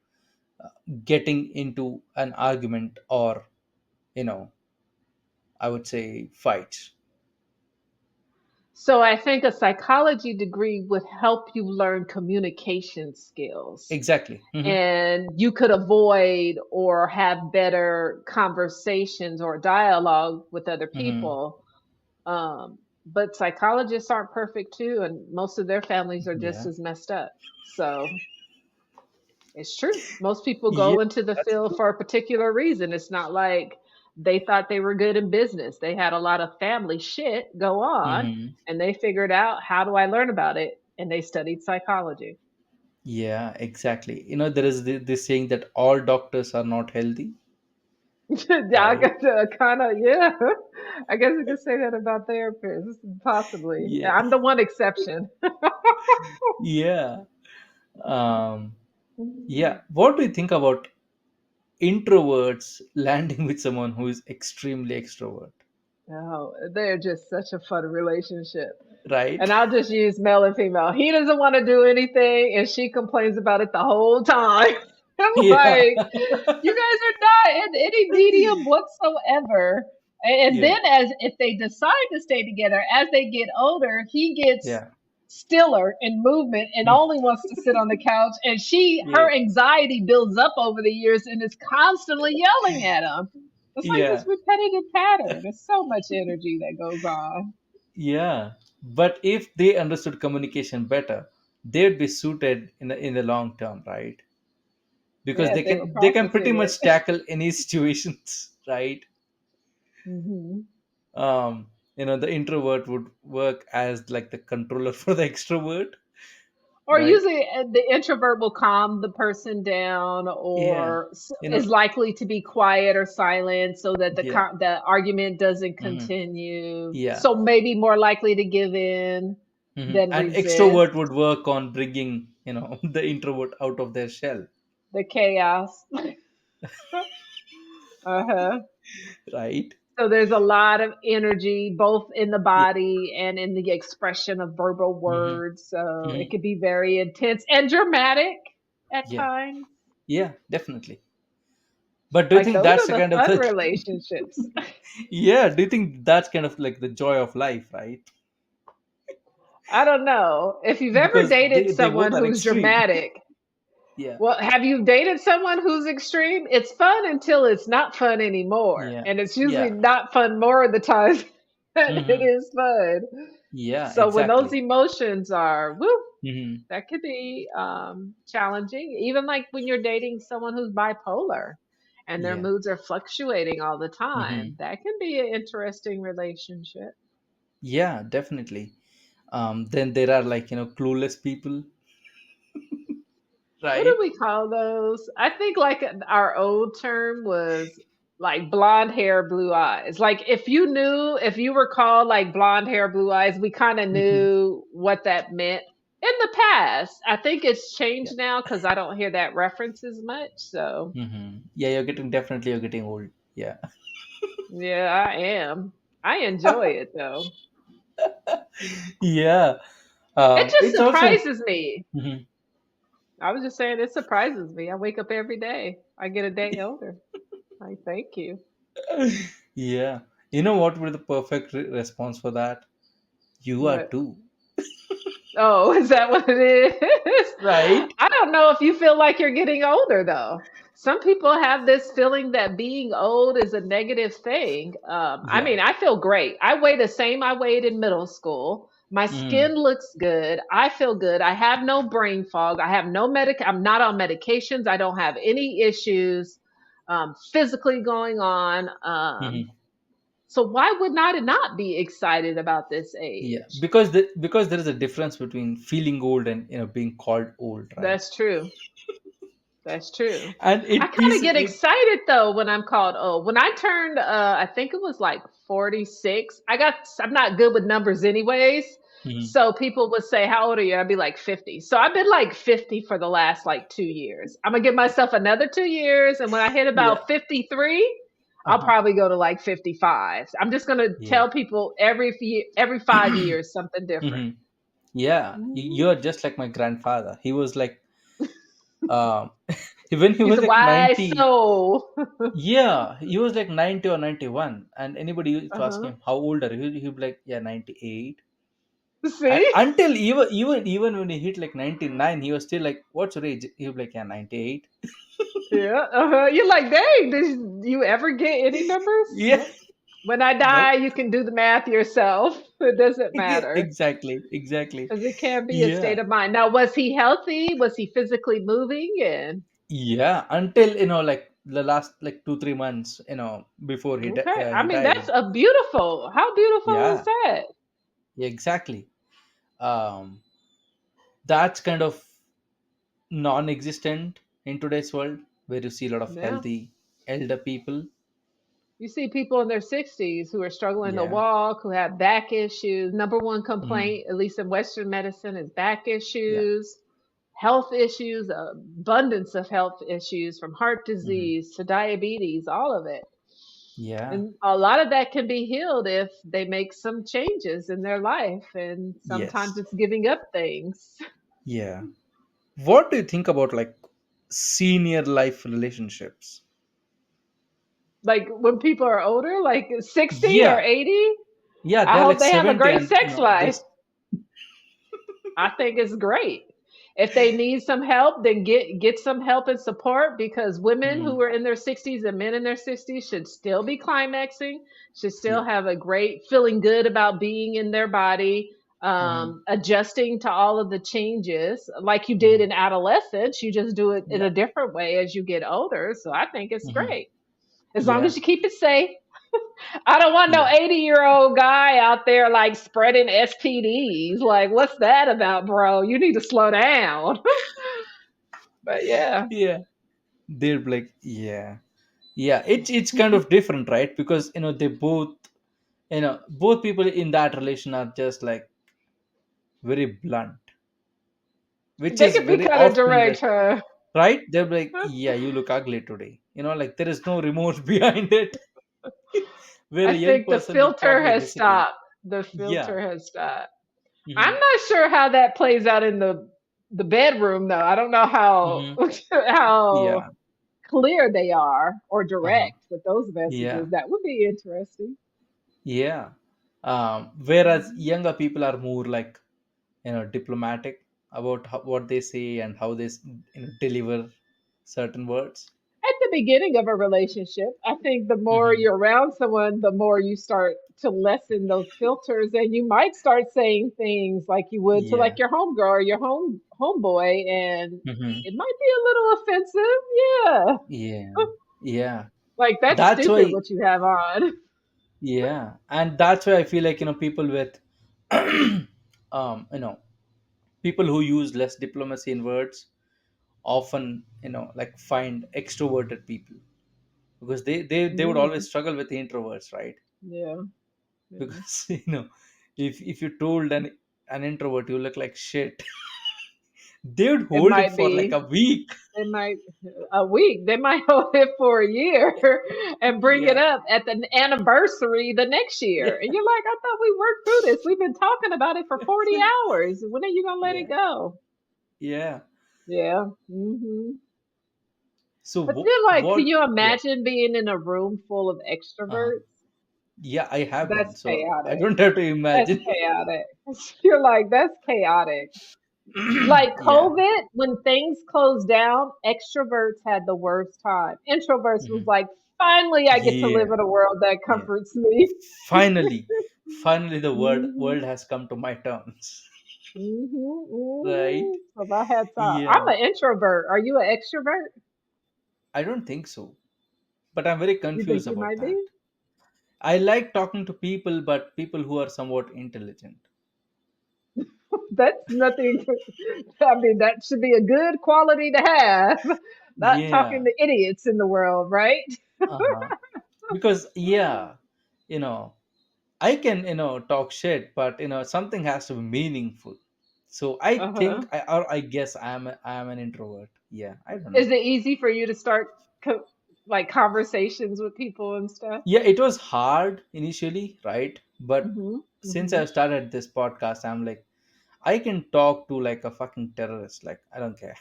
getting into an argument, or you know I would say fights. So I think a psychology degree would help you learn communication skills, Exactly. Hmm. and you could avoid or have better conversations or dialogue with other Hmm. people. But psychologists aren't perfect too, and most of their families are just Yeah. as messed up. So it's true. Most people Yeah, go into the that's field true. for a particular reason. It's not like they thought they were good in business. They had a lot of family shit go on, Hmm. and they figured out, how do I learn about it? And they studied psychology. Yeah, exactly. There is this saying that all doctors are not healthy, Yeah, I right? got to kind of, yeah. I guess you could say that about therapists, possibly. Yeah. I'm the one exception. Yeah. um yeah, what do you think about introverts landing with someone who is extremely extrovert, Oh, they're just such a fun relationship. right? And I'll just use male and female. He doesn't want to do anything, and she complains about it the whole time. I'm Yeah. like, you guys are not in any medium whatsoever. And Yeah. then, as if they decide to stay together, as they get older, he gets Yeah. stiller in movement and only wants to sit on the couch. And Yeah. her anxiety builds up over the years and is constantly yelling at him. It's like this Yeah. repetitive pattern. There's so much energy that goes on. Yeah. But if they understood communication better, they'd be suited in the long term, right? Because Yeah, if they they were can pretty processing it. much tackle any situations, right? Hmm. um the introvert would work as like the controller for the extrovert, Or right? usually the introvert will calm the person down, Yeah. or you know is likely to be quiet or silent so that yeah. the argument doesn't Hmm. continue. Yeah. So maybe more likely to give in than And resist extrovert would work on bringing the introvert out of their shell, the chaos. Uh-huh. right? So there's a lot of energy both in the Yeah. body and in the expression of verbal Hmm. words. So Hmm. it could be very intense and dramatic at Yeah. times. Yeah, definitely. But do you Like think those that's are the the kind of fun like relationships. yeah, do you think that's kind of like the joy of life, right? I don't know. If you've ever Because dated they both someone are who's extreme. dramatic, Yeah. well, have you dated someone who's extreme? It's fun until it's not fun anymore. Yeah. And it's usually Yeah. not fun more of the times that it Hmm. is fun. Yeah, So when those exactly. emotions are, woo, Hmm. that could be challenging. Even like when you're dating someone who's bipolar and their Yeah. moods are fluctuating all the time, Hmm. that can be an interesting relationship. Yeah, definitely. Then there are like clueless people, What do right? we call those? I think like our old term was like blonde hair, blue eyes. Like if you were called like blonde hair, blue eyes, we kind of Hmm. knew what that meant in the past. I think it's Yeah. changed now because I don't hear that reference as much. So Yeah, you're getting old. Yeah. yeah, I am. I enjoy it though. Yeah. It just It's also. surprises me. Mhm. I was just saying it surprises me. I wake up every day. I get a day older. I thank you. Yeah. You know what would be the perfect response for that? You are What? too. Oh, is that what it is? Right? I don't know if you feel like you're getting older though. Some people have this feeling that being old is a negative thing. I Yeah. mean, I feel great. I weigh the same I weighed in middle school. My Mm. skin looks good. I feel good. I have no brain fog. I have no I'm not on medications. I don't have any issues physically going on. Hmm. So why would not be excited about this Yeah. age? Because there is a difference between feeling old and being called old, right? That's true. That's true. And I it kind of is get it. excited though when I'm called old. When I turned, I think it was like 46. I'm not good with numbers anyways. Mhm. So people would say, "How old are you?" I'd be like 50. So I've been like 50 for the last like 2 years. I'm gonna give myself another 2 years, and when I hit Yeah. about 53, I'll Uh-huh. probably go to like 55. I'm just gonna Yeah. tell people every 5 years something different. Hmm. Yeah. Mhm. You're just like my grandfather. He was like, um, when he He's was a like wise 90. soul. Yeah, he was like 90 or 91. And anybody used to ask Uh-huh. him, how old are you? He'd be like, yeah, 98. And See? until even when he hit like 99, he was still like, what's your age? He'd be like, yeah, 98. Yeah. Uh-huh. You're like, dang, did you ever get any numbers? Yeah. Nope. When I die, Nope. you can do the math yourself. It doesn't matter Exactly. Exactly. because it can be a state Yeah. of mind. Now, was he healthy? Was he physically moving? And Yeah. Until, like the last like 2, 3 months, before okay, I he mean, that's died. a beautiful. How beautiful is Yeah. that? Yeah, exactly. Um, that's kind of non-existent in today's world, where you see a lot of Yeah. healthy elder people. You see people in their 60s who are struggling to Yeah. walk, who have back issues. Number one Hmm. complaint, at least in Western medicine, is back Yeah. issues, health issues, abundance of health issues from heart Hmm. disease to diabetes, all of it. Yeah. And a lot of that can be healed if they make some changes in their life. And sometimes Yes. it's giving up things. Yeah. What do you think about like senior life relationships? Like when people are older, like 60 or Yeah, 80, yeah, I they're like hope they have a 70, great and sex life. this. I think it's great. If they need some help, then get some help and support, because women Mm, who are in their 60s and men in their 60s should still be climaxing, should still yeah. have a great feeling good about being in their body, Mm, adjusting to all of the changes like you did mm, in adolescence. You just do it in yeah. a different way as you get older. So I think it's Hmm. great as long Yeah, as you keep it safe. I don't want no yeah, 80-year-old guy out there like spreading STDs. Like, what's that about, bro? You need to slow down. But yeah, yeah. They're like, yeah, yeah. It's kind of different, right? Because they both, both people in that relation are just like very blunt, which they is can be very kind of often direct, the huh? right. They're like, yeah, you look ugly today. Like there is no remorse behind it. Where I a young think the person would filter probably has hesitate. stopped. The Yeah. filter has stopped. I'm Hmm. not sure how that plays out in the bedroom though. I don't know how Hmm. how Yeah. clear they are or Uh-huh. direct with those Yeah. messages. That would be interesting. Yeah. Whereas Mhm. younger people are more like, diplomatic about what they say and how they deliver certain words. At the beginning of a relationship, I think the more Hmm. you're around someone, the more you start to lessen those filters, and you might start saying things like you would to Yeah. like your homegirl or your homeboy, and Hmm. it might be a little offensive. Yeah, Yeah. Yeah. like that's That's stupid why. what you have on. Yeah, and that's why I feel like people with people who use less diplomacy in words often like find extroverted people, because they would always Mm, struggle with the introverts, right? yeah, yeah. Because if you told an introvert you look like shit, they would It hold it might for like be. a week. They might a week. They might hold it for a year and bring it Yeah. up at the anniversary the next Yeah. year. And you're like, I thought we worked through this. We've been talking about it for 40 hours. When are you gonna let it Yeah. go? Yeah. Yeah. So But then, like, can what? you Yeah. imagine being in a room full of Uh-huh. extroverts? Yeah, I have been, That's so I chaotic. don't have to That's imagine. chaotic. You're like, that's chaotic. Like Yeah. COVID, when things closed down, extroverts had the worst time. Introverts was Mhm. like, finally, I get to live Yeah. in a world that Yeah. comforts me. Finally, the world hmm has come to my terms. Right? So my hats off. Yeah. I'm an introvert. Are you an extrovert? I don't think so, but I'm very You think confused you about might be? that. I like talking to people, but people who are somewhat intelligent. That's nothing. I mean, that should be a good quality to have. Not talking Yeah. to idiots in the world, right? Uh-huh. Because yeah, you know, I can, talk shit, but something has to be meaningful. So I Uh-huh. think I guess I am an introvert. Yeah, I don't Is know. it easy for you to start like conversations with people and stuff? Yeah, it was hard initially, right? But Mhm. since Mhm. I've started this podcast, I'm like, I can talk to like a fucking terrorist. Like, I don't care.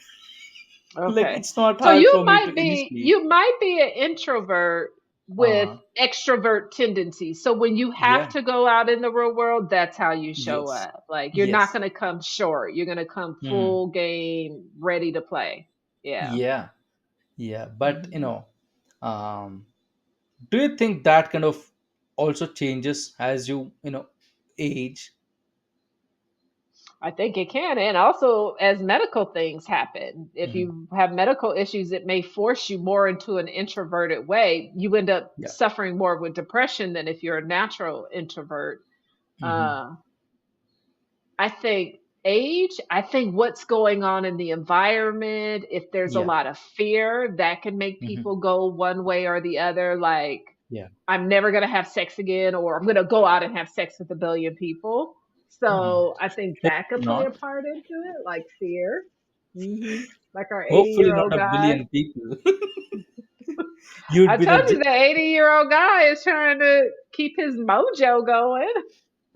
Like, Okay. it's not So hard for me to initiate. you might be an introvert with Uh-huh. extrovert tendencies. So when you have Yeah. to go out in the real world, that's how you show Yes. up. Like you're not Yes. going to come short. You're going to come Hmm. full game, ready to play. Yeah. Yeah. Yeah. But Mhm. um, do you think that kind of also changes as you age? I think it can. And also, as medical things happen, if Hmm. you have medical issues, it may force you more into an introverted way. You end up Yeah. suffering more with depression than if you're a natural introvert. Hmm. Uh, I think age, I think what's going on in the environment, if there's a Yeah. lot of fear, that can make Hmm. people go one way or the other. Like, Yeah. I'm never going to have sex again, or I'm going to go out and have sex with a billion people. Hmm. So I think that could Hopefully play a not. part into it, like fear. Like our 80 Hopefully year not old a guy. billion people. You'd I be the told you the 80-year-old guy is trying to keep his mojo going.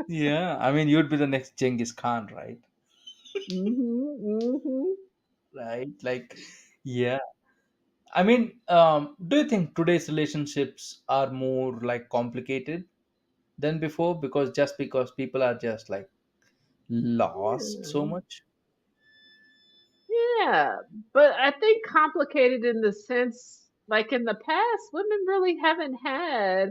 yeah. I mean, you'd be the next Genghis Khan, right? Hmm hmm Right. Like, yeah. I mean, do you think today's relationships are more like complicated than before? Because people are just like lost so Hmm. much. Yeah, but I think complicated in the sense, like in the past, women really haven't had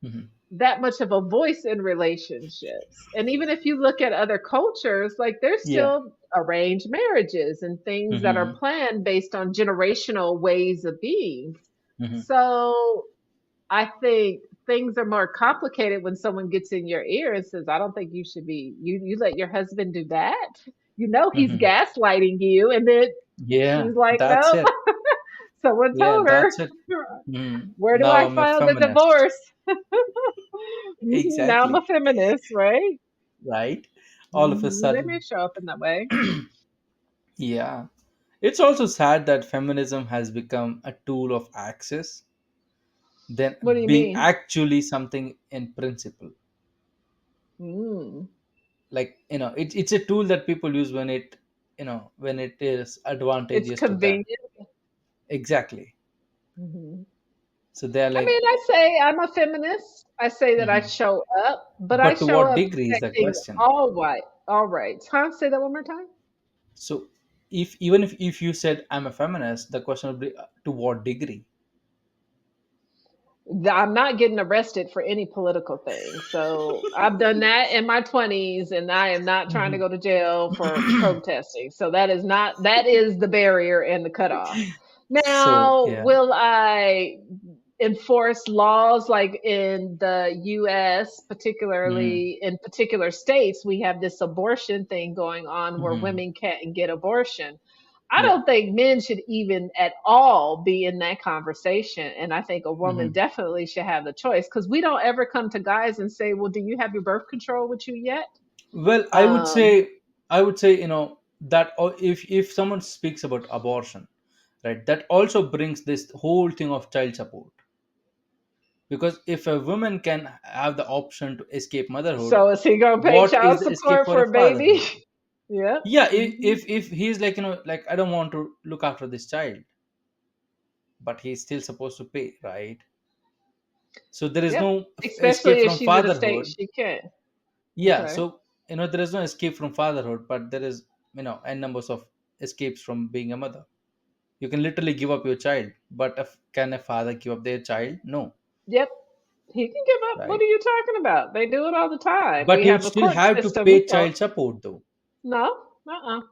Hmm. that much of a voice in relationships. And even if you look at other cultures, like there's Yeah. still arranged marriages and things that are Hmm. planned based on generational ways of being. Hmm. So I think things are more complicated when someone gets in your ear and says, I don't think you should be, you let your husband do that. You know, he's Hmm. gaslighting you. And then Yeah, she's like, that's nope, it. someone Yeah, told her. that's it. Mm. Where do Now I I'm a file the feminist. divorce? Now I'm a Exactly. feminist, right? Right. All of a They may sudden. show up in that way. Yeah. It's also sad that feminism has become a tool of access than What do you being mean? actually something in principle. Mm, Like, it's a tool that people use when it is it's advantageous to them. convenient. Exactly. Hmm. So they're I like, mean, I say I'm a feminist. I say that I mhm. show up, but I But to show what up degree is the protecting question? all white, all rights. Huh? Say that one more time. So if even if you said I'm a feminist, the question would be, to what degree? I'm not getting arrested for any political thing. So I've done that in my 20s and I am not trying to Mhm. go to jail for protesting. So that is the barrier and the cutoff. So Now, yeah. will I enforce laws like in the US, Hmm. particularly in particular states? We have this abortion thing going on where Hmm. women can't get abortion. I Yeah. don't think men should even at all be in that conversation. And I think a woman Hmm. definitely should have the choice because we don't ever come to guys and say, well, do you have your birth control with you yet? Well, Um, I would say, that if someone speaks about abortion, right, that also brings this whole thing of child support. Because if a woman can have the option to escape motherhood, so is he going to pay what is child the escape support for a for a baby? fatherhood? Yep. Yeah, Hmm. if he's like, like, I don't want to look after this child, but he's still supposed to pay, right? So there is Yep. no escape Especially if from she's in a state fatherhood. she can. Yeah, Okay. so there is no escape from fatherhood, but there is, n numbers of escapes from being a mother. You can literally give up your child, but can a father give up their child? No. Yep. He can give up. What Right. are you talking about? They do it all the time. But We he would have a still court have to system. pay child support though. No. Uh-uh.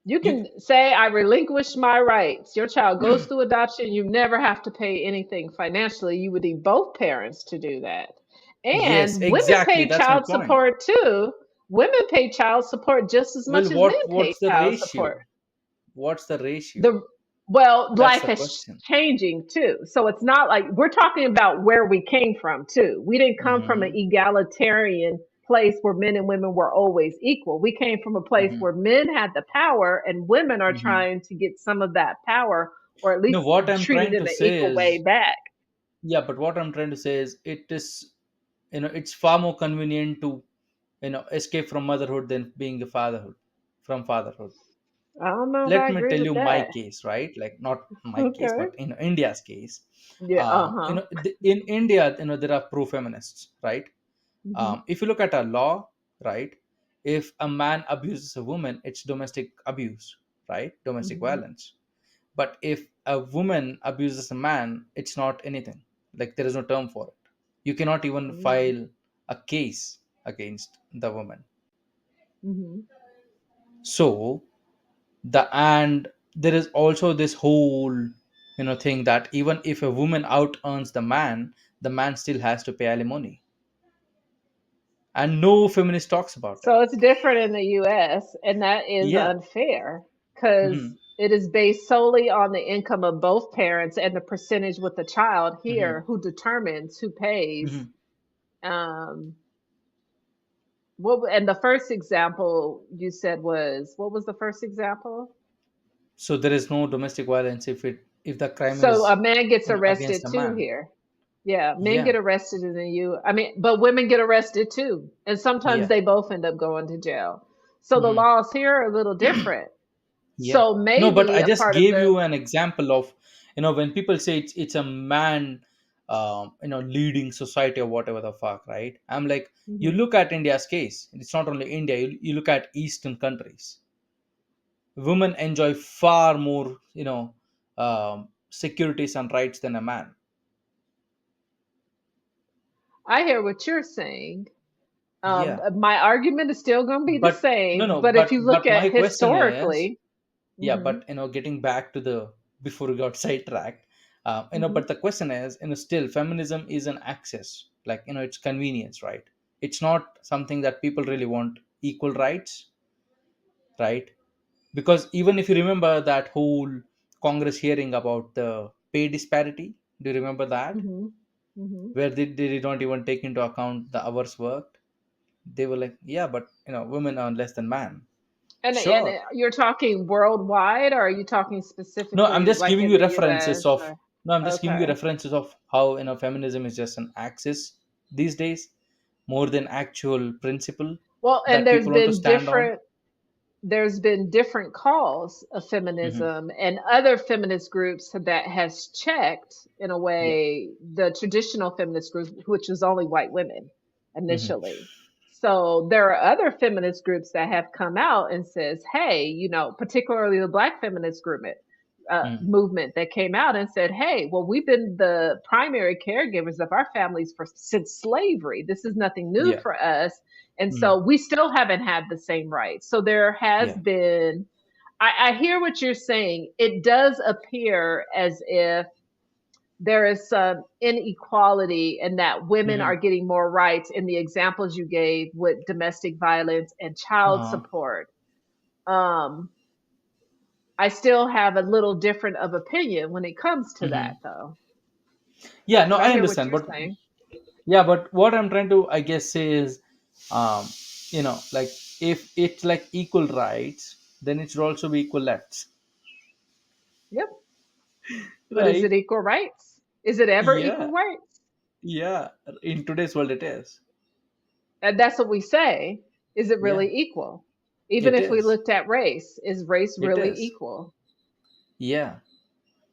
You You can say, I relinquished my rights. Your child goes through adoption. You never have to pay anything financially. You would need both parents to do that. Yes, And women exactly, pay that's my child point. support too. Women pay child support just as Well, much as men pay what's the child support. ratio? What's the ratio? The well, That's life the is question. changing too. So it's not like we're talking about where we came from too. We didn't come from an Hmm. egalitarian place where men and women were always equal. We came from a place Hmm. where men had the power and women are Hmm. trying to get some of that power or at No, least what I'm treated trying in to an say equal way is, back. yeah, but what I'm trying to say is, it is, it's far more convenient to, escape from motherhood than being a fatherhood, from fatherhood. I don't know if I Let me agree tell with you my that. case, right? Like, not my case, Okay. but India's case. Yeah, uh-huh. In India, there are pro feminists, right? Hmm. If you look at our law, right, if a man abuses a woman, it's domestic abuse, right? Domestic Hmm. violence. But if a woman abuses a man, it's not anything. Like, there is no term for it. You cannot even file a case against the woman. Hmm. So and there is also this whole, thing that even if a woman out earns the man still has to pay alimony, and no feminist talks about it. So it's different in the US, and that is Yeah. unfair because Hmm. it is based solely on the income of both parents and the percentage with the child Hmm. here who determines who pays. Hmm. Um, and the first example you said was what was the first example? So there is no domestic violence if the crime So a is, man gets against arrested a too man. here. Yeah, men Yeah. get arrested in the U. I mean, but women get arrested too, and sometimes Yeah. they both end up going to jail. So the Hmm. laws here are a little different. Yeah. So No, but maybe I a just part of gave the you an example of, when people say it's a man, leading society or whatever the fuck, right? I'm like, you Mhm. look at India's case. It's not only India. You look at Eastern countries. Women enjoy far more, securities and rights than a man. I hear what you're saying. Yeah. My argument is still going to be the But no, same, no. but if you look But at my question is, historically, yeah, hmm but getting back to the before we got sidetracked, hmm but the question is, still feminism is an access, like, it's convenience, right? It's not something that people really want equal rights, right? Because even if you remember that whole Congress hearing about the pay disparity, do you remember that, hmm hmm where they did not even take into account the hours worked? They were like, yeah, but women earn less than man. and Sure. you're talking worldwide, or are you talking No, I'm specifically just like giving in you the references U.S. of Or no, I'm just giving you okay, references of how feminism is just an axis these days, more than actual principle well, and that people want to stand on. there's been different calls of Hmm. feminism and other feminist groups that has checked in a Yeah. way the traditional feminist group, which was only white women Hmm. initially. So there are other feminist groups that have come out and says, hey, particularly the black feminist Hmm. movement that came out and said, hey, well, we've been the primary caregivers of our families since slavery. This is nothing new Yeah. for us. And Hmm. so we still haven't had the same rights. So there has Yeah. been, I hear what you're saying. It does appear as if there is some inequality and that women Hmm. are getting more rights in the examples you gave with domestic violence and child Uh-huh. support. Um, I still have a little different of opinion when it comes to that, Hmm. though. Yeah, no, But I I hear what understand, you're but saying. yeah, but what I'm trying to, I guess, say is, um like, if it's like equal rights, then it should also be equal lefts, Yep. But is it right? equal rights? Is it ever Yeah. equal rights? Yeah, in today's world it is. And that's what we say. Is it Yeah, really equal? Even it if we is. looked at race, is race It really is. equal? Yeah.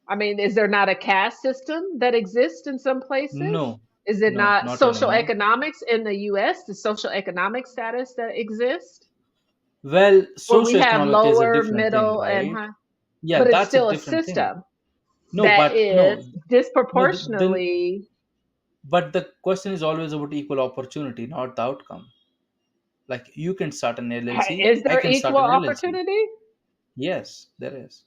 I mean, is there not a caste system that exists in some places? No. Is it No, not not social anymore. economics in the US, the social economic status that exists, Well, where we have socioeconomic is a lower, different thing, middle, and right? high? Yeah, But it's that's a still a different thing. system No, that but is no, no. Then, disproportionately. but the question is always about equal opportunity, not the outcome. Like, you can start an LLC, Is I there can equal start an LLC. opportunity? Yes, there is.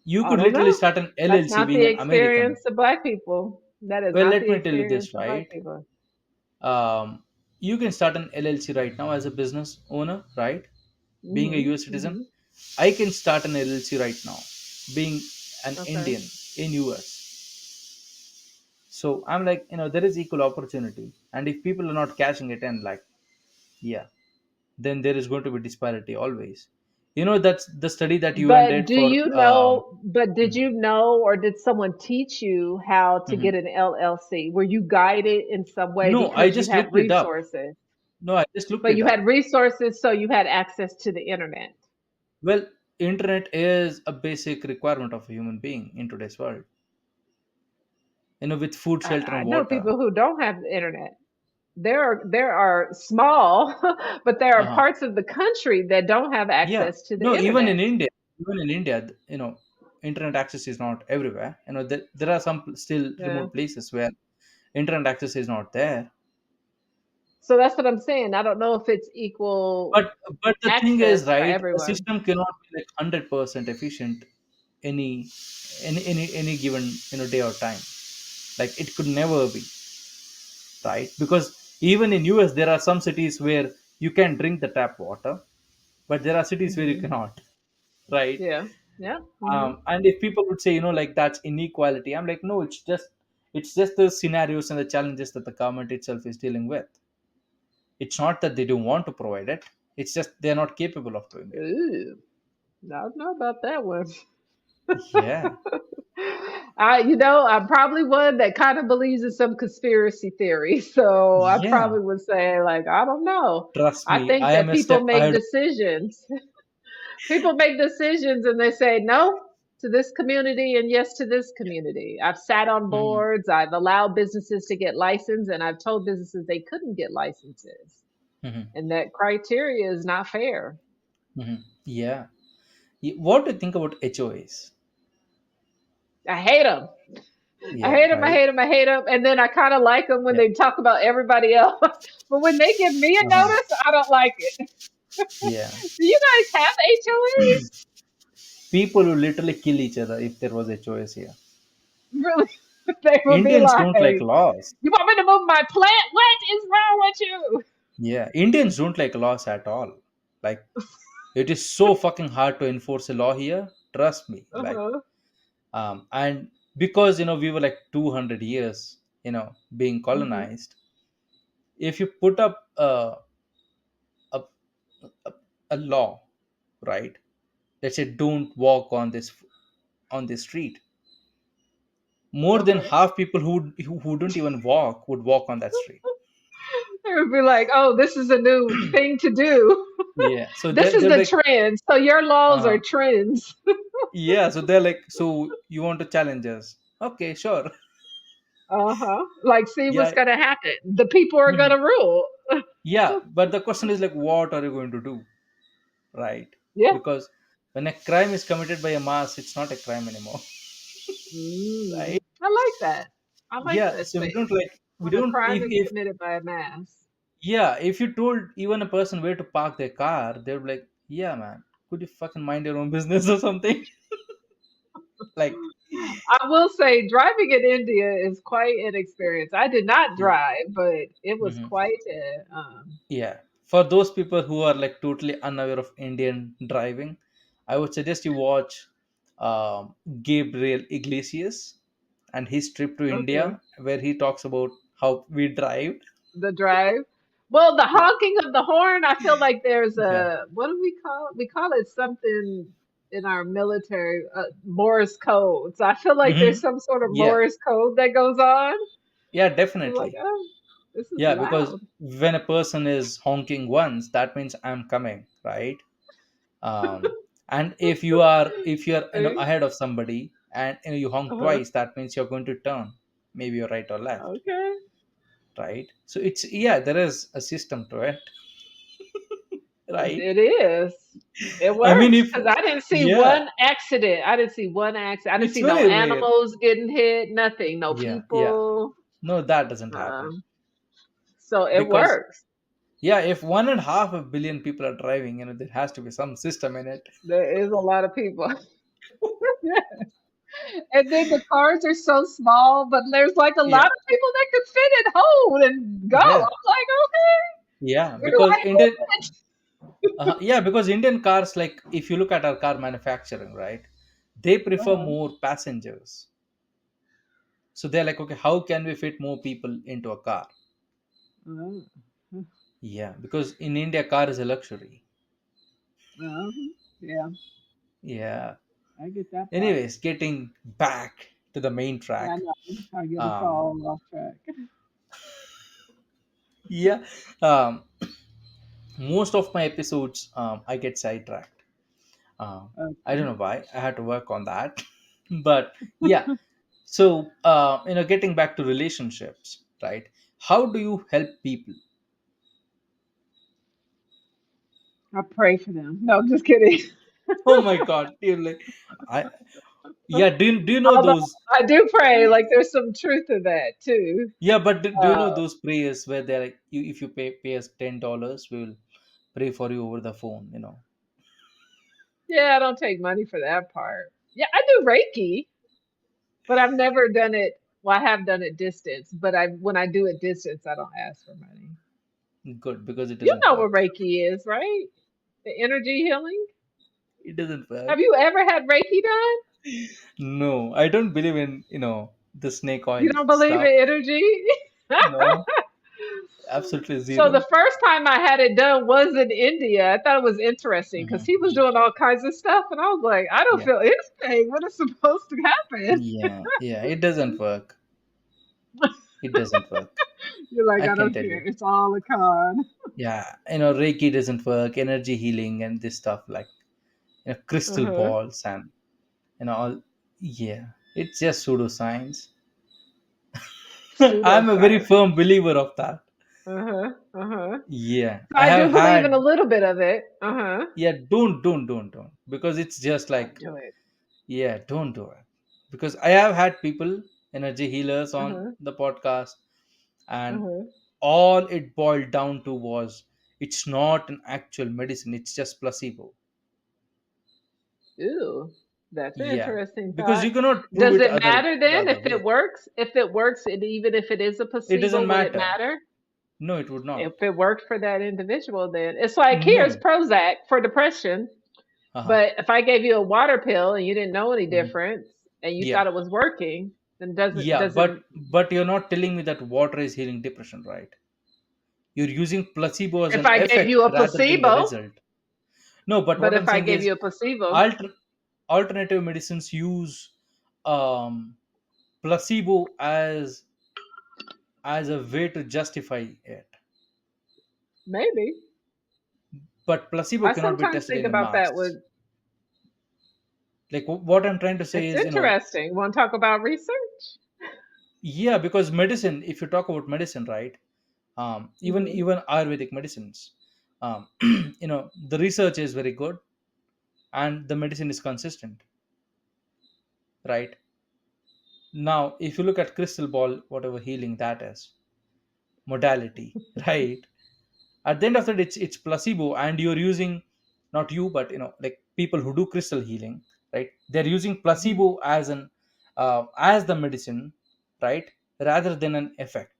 You I could don't literally know. start an That's LLC not being the an American. experience of Black people. That is Well, not let the me tell you experience this, of Black right? people. You can start an LLC right now as a business owner, right? Being a Hmm US citizen, hmm I can start an LLC right now, being an Okay. Indian in US. So I'm like, there is equal opportunity, and if people are not catching it, and like, yeah, then there is going to be disparity always. That's the study that UN But did for. did you know, or did someone teach you how to Mhm. get an LLC? Were you guided in some way No, I because you just had looked it up. resources? No, I just looked But it you up. had resources, so you had access to the internet. Well, internet is a basic requirement of a human being in today's world. With food, shelter, I and know water. people who don't have the internet. There are small, but there are Uh-huh. parts of the country that don't have Yeah. access to the No, internet. even in India, internet access is not everywhere. There are some still Yeah. remote places where internet access is not there. So that's what I'm saying. I don't know if it's equal But the thing is, access for right, a everyone. system cannot be like 100% efficient any any given day or time. Like, it could never be, right? Because even in US there are some cities where you can drink the tap water, but there are cities where you Hmm cannot, right? Yeah. Yeah. hmm And if people would say, like, that's inequality, I'm like, no, it's just the scenarios and the challenges that the government itself is dealing with. It's not that they don't want to provide it, it's just they're not capable of doing it. Ooh, I don't know about that one. Yeah. I'm probably one that kind of believes in some conspiracy theory. So I Yeah, probably would say, like, I don't know. trust I me, think I am that a people step make ahead. decisions. People make decisions and they say no to this community and yes to this community. I've sat on Mhm, boards, I've allowed businesses to get licensed, and I've told businesses they couldn't get licenses. mhm, And that criteria is not fair. mhm. Yeah. What do you think about HOAs? I hate them. I Yeah, hate them. I right. hate them. I hate them. And then I kind of like them when Yeah. they talk about everybody else. But when they give me a Uh-huh. notice, I don't like it. Yeah. Do you guys have HOAs? People will literally kill each other if there was HOAs here. Really? They will be Indians like, don't like laws. you want me to move my plant? What is wrong with you? Yeah, Indians don't like laws at all. Like, it is so fucking hard to enforce a law here. Trust me. Like, Uh-huh. and because we were like 200 years, being Hmm. colonized. If you put up a, a, a law, right? Let's say don't walk on this street. More than Uh-huh. half people who don't even walk would walk on that street. They would be like, oh, this is a new thing to do. Yeah, so This they're, is they're the like, trend. So your laws are uh, trends. yeah, so they're like, so you want to challenge us? Okay, sure. Uh-huh. Like, see what's Yeah. gonna happen. The people are Mhm. gonna rule. Yeah, but the question is like, what are you going to do, right? Yeah. Because when a crime is committed by a mass, it's not a crime anymore. Right? I like that. I like Yeah, that so we space. don't like, we When a don't, crime is if committed by a mass. yeah, if you told even a person where to park their car, they'll be like, yeah, man, could you fucking mind your own business or something? Like, I will say driving in India is quite an experience. I did not yeah. drive, but it was Mhm. quite a Yeah, for those people who are like totally unaware of Indian driving, I would suggest you watch Gabriel Iglesias and his trip to okay. India, where he talks about how we drive. The drive. Well, the Yeah, honking of the horn, I feel like there's yeah. a what do we call it? We call it something in our military, Morse code. So I feel like Hmm. there's some sort of Yeah, Morse code that goes on. yeah, I'm like, definitely. oh, this is Yeah, because loud. when a person is honking once, that means I'm coming, right? And if you're See? ahead of somebody and you honk Uh-huh. twice, that means you're going to turn, maybe you're right or left, Okay. right? So it's, yeah, there is a system to it, right? It is. It I mean, works if because I didn't see yeah, one accident. I didn't see one accident. I didn't it's see no very rare. animals getting hit, nothing, no Yeah, yeah. people. No, that doesn't happen Um, so it because, works. yeah, if 1.5 billion people are driving, there has to be some system in it. There is a lot of people. And then the cars are so small, but there's like a Yeah, lot of people that could fit and hold and go. yeah, I'm like, okay, yeah. where do Because I Indian, move yeah, because Indian cars, like if you look at our car manufacturing, right, they it? prefer more passengers. So they're like, okay, how can we fit more people into a car? Uh-huh. Yeah, because in India, car is a luxury. Uh-huh. Yeah, Yeah. I get that part. Anyways, getting back to the main Yeah, I track. know. I get us Um, all off track. yeah. Um, most of my episodes, I get sidetracked. I don't Okay. know why. I had to work on that. But yeah. So, getting back to relationships, right? How do you help people? I pray for them. No, I'm just kidding. Oh my God. You're like, I, yeah. Do you know Although those? I do pray, like there's some truth to that too. Yeah, but do you Uh, know those prayers where they're like, if you pay us $10, we will pray for you over the phone. yeah, I don't take money for that part. Yeah, I do Reiki, but I've never done it. Well, I have done it distance, but I when I do it distance, I don't ask for money. Good, because it You doesn't know what work. Reiki is, right? The energy healing. It doesn't Have work. you ever had Reiki done? No, I don't believe in the snake You oil don't believe stuff. in energy? No, absolutely So the zero. first time I had it done was in India. I thought it was interesting because he was Hmm. doing all kinds of stuff, and I was like, I don't Yeah, feel anything. What is supposed to happen? yeah, yeah. It doesn't work. It doesn't work. You're like, I I can don't tell care. you. It's all a con. Yeah, Reiki doesn't work. Energy healing and this stuff, like, crystal Uh-huh. balls and all. Yeah, it's just pseudoscience. I'm a very Pseudoscience. firm believer of that. Uh-huh. Uh-huh. Yeah, So I I have do believe in had. a little bit of it. Uh-huh. Yeah, don't, because it's just Don't like, do it. yeah, don't do it, because I have had people, energy healers, on Uh-huh. the podcast, and Uh-huh. all it boiled down to was, it's not an actual medicine, it's just placebo. Ooh, that's an Yeah, interesting because thought. you cannot prove Does it it matter the then other if it way. works? If it works, and even if it is a It placebo, doesn't would it matter. matter? No, it would not. If it worked for that individual, then it's like here's No. Prozac for depression. Uh-huh. But if I gave you a water pill and you didn't know any Mhm. difference and you Yeah. thought it was working, then doesn't Yeah, doesn't but you're not telling me that water is healing depression, right? You're using placebo as if an I gave you effect a rather than the placebo, result. No, but but what I'm if I saying gave is, you a placebo, alter, alternative medicines use um, placebo as a way to justify it, maybe. but placebo I cannot be sometimes tested think in a about that with mass. Like, what I'm trying to say it's is, interesting. Want to talk about research? yeah, because medicine, if you talk about medicine, right? Even Hmm. even Ayurvedic medicines, the research is very good and the medicine is consistent, right? Now, if you look at crystal ball, whatever healing that is, modality, right? At the end of the day, it's placebo, and you're using, not you, but like people who do crystal healing, right? They're using Hmm. placebo as the medicine, right? Rather than an effect.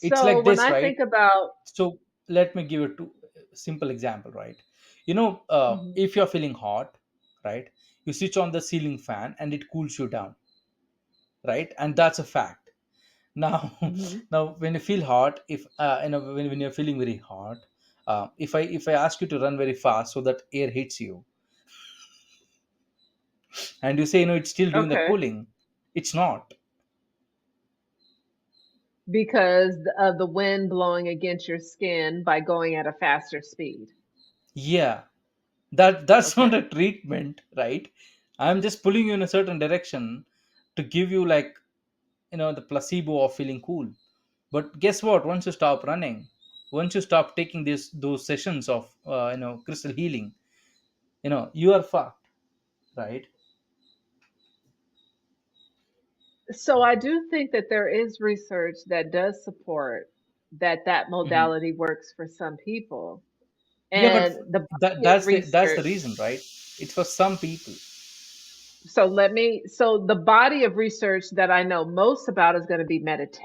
It's So like when this, I right? think about, So let me give a simple example, right? hmm. If you're feeling hot, right, you switch on the ceiling fan and it cools you down, right? And that's a fact. Now, Hmm. now when you feel hot, if when you're feeling very hot, if I ask you to run very fast so that air hits you, and you say, it's still doing the Okay, cooling, it's not. because of the wind blowing against your skin by going at a faster speed. Yeah, that's not Okay. a treatment, right? I'm just pulling you in a certain direction to give you, like, the placebo of feeling cool. But guess what? Once you stop running, once you stop taking those sessions of crystal healing, you are fucked, right? So I do think that there is research that does support that Hmm. modality works for some people. Yeah, but And the that body of that's the research, reason, right? It's for some people. so the body of research that I know most about is going to be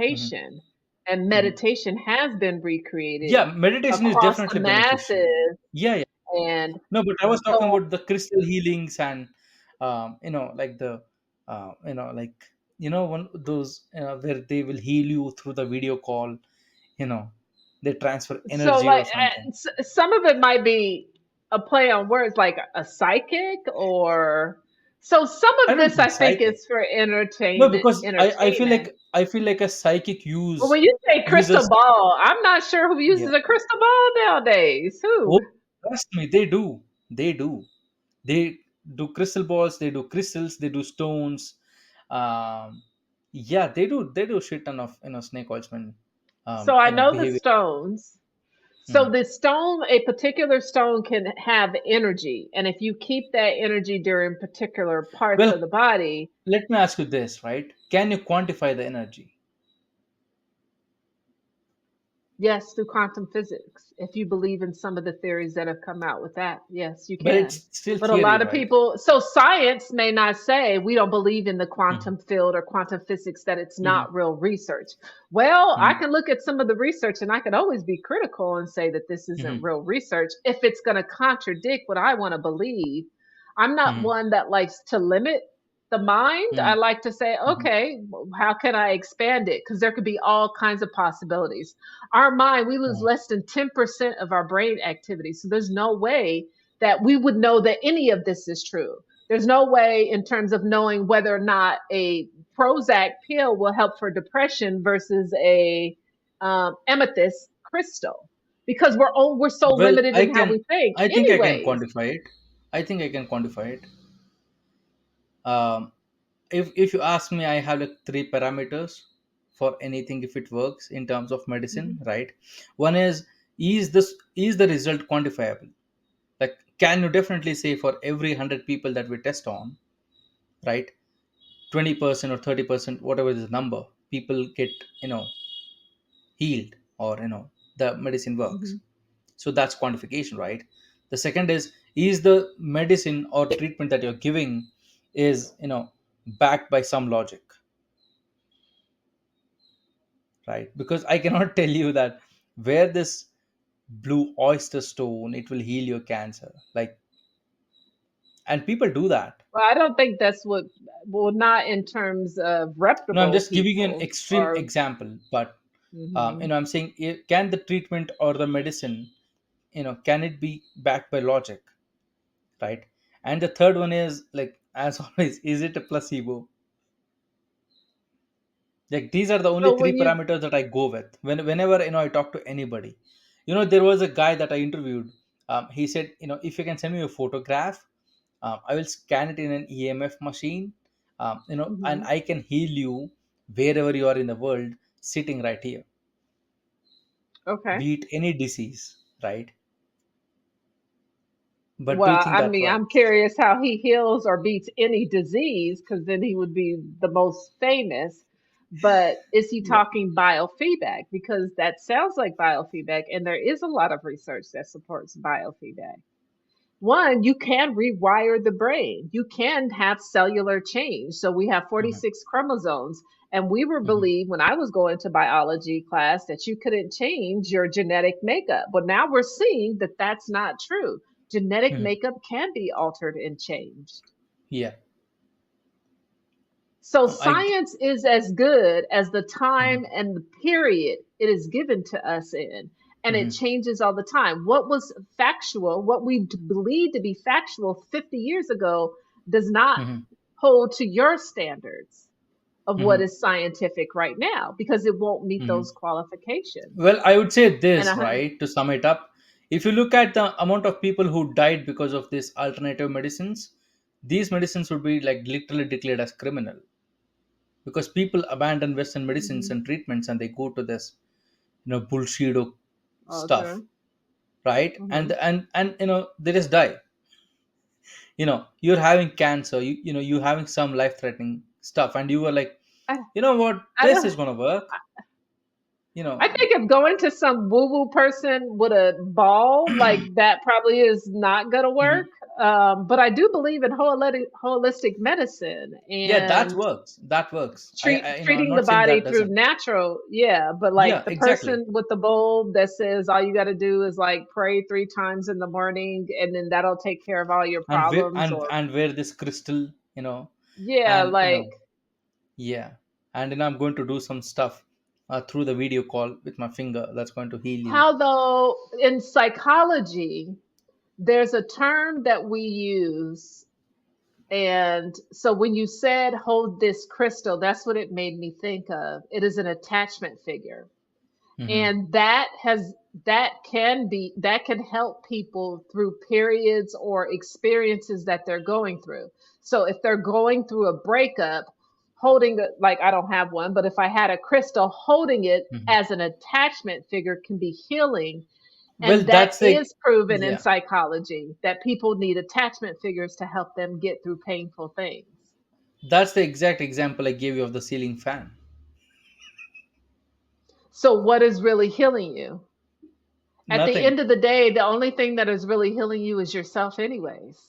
Hmm. meditation. And Hmm. meditation has been recreated Yeah, meditation is across the definitely beneficial. masses. Yeah, yeah. And No, but I was talking so, about the crystal healings and like the like one those where they will heal you through the video call. You know, they transfer so energy like or something. some of it might be a play on words, like a psychic, or so some I of don't this think I think psychic. is for No, entertainment. because I feel Entertainment. like a psychic But when you say crystal uses. ball, I'm not sure who Yeah. uses a crystal ball nowadays. Oh, Who? trust me, they do. They do. They do crystal balls. They do crystals. They do stones. Yeah, they do shit ton of snake oilsman So I know the behavior. stones. So Mhm. the stone, a particular stone can have energy, and if you keep that energy during particular parts Well, of the body, let me ask you this, right? Can you quantify the energy? yes, through quantum physics. If you believe in some of the theories that have come out with that, yes, you But can. it's still But a theory, lot of right? people, so science may not say we don't believe in the Hmm. quantum field or quantum physics, that it's Hmm. not real research. Well, I Hmm. can look at some of the research and I can always be critical and say that this isn't Hmm. real research if it's going to contradict what I want to believe. I'm not Hmm. one that likes to limit the mind. I Hmm. like to say, Hmm. okay, how can I expand it? Because there could be all kinds of possibilities. Our mind, we lose Hmm. less than 10% of our brain activity. So there's no way that we would know that any of this is true. There's no way in terms of knowing whether or not a Prozac pill will help for depression versus a amethyst crystal, because we're so Well, limited in how we think I think I can anyways. quantify it. I think I can quantify it. Um, if you ask me, I have like three parameters for anything if it works in terms of medicine, Hmm. right? One is the result quantifiable? Like, can you definitely say for every 100 people that we test on, right, 20% or 30%, whatever is the number, people get, you know, healed, or the medicine works. Hmm. So that's quantification, right? The second is the medicine or treatment that you're giving is, backed by some logic, right? Because I cannot tell you that where this blue oyster stone, it will heal your cancer, like, and people do that. Well, I don't think that's what, well, not in terms of No, I'm reputable just giving you an people extreme or. example, but Hmm. I'm saying, can the treatment or the medicine, can it be backed by logic, right? And the third one is, like, as always, is it a placebo? Like, these are the only So three when you. parameters that I go with whenever I talk to anybody. There was a guy that I interviewed. He said, if you can send me a photograph, I will scan it in an EMF machine, and Hmm. I can heal you wherever you are in the world, sitting right here, Okay. be it any disease, right? But do you Well, think I that mean, I'm works? curious how he heals or beats any disease, because then he would be the most famous. But is he Yeah. talking biofeedback? Because that sounds like biofeedback, and there is a lot of research that supports biofeedback. One, you can rewire the brain. You can have cellular change. So we have Hmm. 46 chromosomes. And we were Hmm. believed when I was going to biology class that you couldn't change your genetic makeup. But now we're seeing that that's not true. Genetic Hmm. makeup can be altered and changed. Yeah. So I. science is as good as the Mhm. time and the period it is given to us in. And it Mhm. changes all the time. What was factual, what we believe to be factual 50 years ago, does not Mhm. hold to your standards of what Mhm. is scientific right now because it won't meet Mhm. those qualifications. Well, I would say And this, right, to sum it up. If you look at the amount of people who died because of these alternative medicines, these medicines would be like literally declared as criminal, because people abandon Western medicines Mhm. and treatments and they go to this, bullshit Okay. stuff, right? And Hmm. they just die. You're having cancer, you're having some life threatening stuff, and you were like, I, you know what, I this don't. is gonna work. you I know think if going to some woo woo person with a ball, like that probably is not going to Mhm. work. But I do believe in holistic medicine Yeah, that and works, that works. I'm treating the not saying body that through doesn't. natural. Yeah. But like Yeah, the exactly. person with the bulb that says all you got to do is like pray 3 times in the morning and then that'll take care of all your And wear problems or, wear this crystal, yeah, and like yeah, and I'm going to do some stuff through the video call with my finger that's going to heal you. how though in psychology, there's a term that we use. And so when you said hold this crystal, that's what it made me think of. It is an attachment figure. Hmm. And that can help people through periods or experiences that they're going through. So if they're going through a breakup, holding it, like I don't have one, but if I had a crystal, holding it Hmm. as an attachment figure can be healing. Well, And that that's the is proven in yeah, psychology that people need attachment figures to help them get through painful things. that's the exact example I gave you of the ceiling fan. So, what is really healing you? At the Nothing. end of the day, the only thing that is really healing you is yourself, anyways.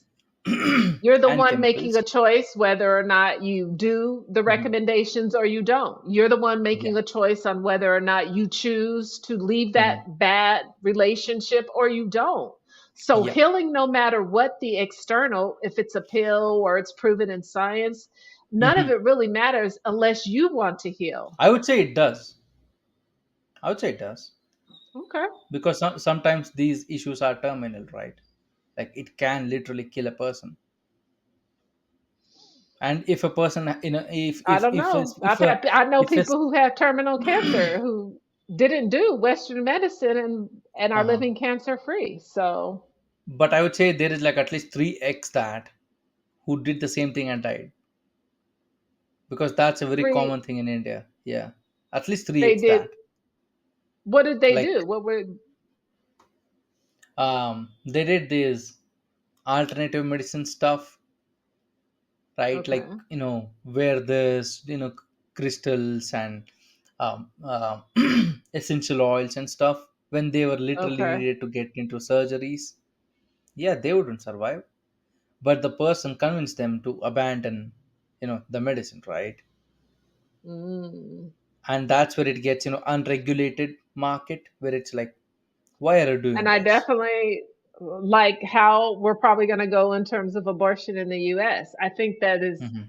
You're the And one making a chemicals. choice whether or not you do the Hmm. recommendations or you don't. You're the one Yeah. making a choice on whether or not you choose to leave that Hmm. bad relationship or you don't. So, Yeah. healing, no matter what the external, if it's a pill or it's proven in science, none of Hmm. it really matters unless you want to heal. I would say it does. I would say it does, Okay. because sometimes these issues are terminal, right? Like, it can literally kill a person. And if a person, I don't know. I know if people it's who have terminal cancer who didn't do Western medicine and and are Uh-huh. living cancer free. So But I would say there is like at least 3x that who did the same thing and died, because that's a very three, common thing in India. Yeah, at least they 3x did. that. What did they Like do? What were they did this alternative medicine stuff, right? Like, okay? where there's crystals and essential oils and stuff, when they were literally Okay. needed to get into surgeries, yeah, they wouldn't survive. But the person convinced them to abandon the medicine, right? Mm. And that's where it gets unregulated market, where it's like, why are you doing And I this? definitely like how we're probably going to go in terms of abortion in the US. I think that is Hmm.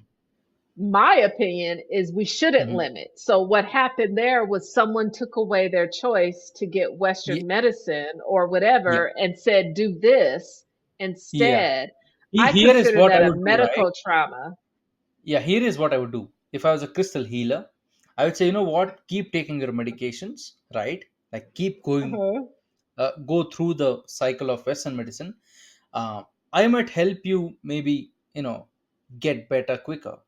my opinion is we shouldn't Hmm. limit. So what happened there was someone took away their choice to get Yeah, Western medicine or yeah, whatever and said, do this yeah. instead. I Here is consider what I that a would do, right? medical trauma. Yeah, here is what I would do. If I was a crystal healer, I would say, you know what, keep taking your medications, right? Like, keep going, Uh-huh. go through the cycle of Western medicine. uh, I might help you, maybe, get better quicker,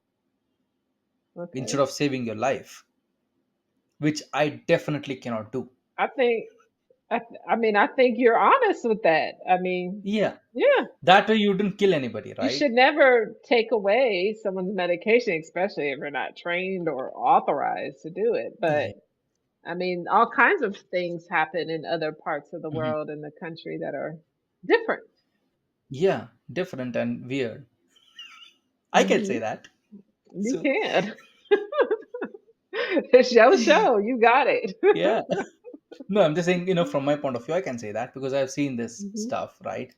instead Okay. of saving your life, which I definitely cannot do. I think, I mean, I think you're honest with that. I mean, Yeah, yeah. that way you didn't kill anybody, You right? should never take away someone's medication, especially if you're not trained or authorized to do it. Yeah. But I mean, all kinds of things happen in other parts of the Mhm. world in the country that are different. Yeah, different and weird. I can say Hmm. that. You So, can. It's your show. You got it. yeah. No, I'm just saying, from my point of view, I can say that because I've seen this Hmm. stuff, right?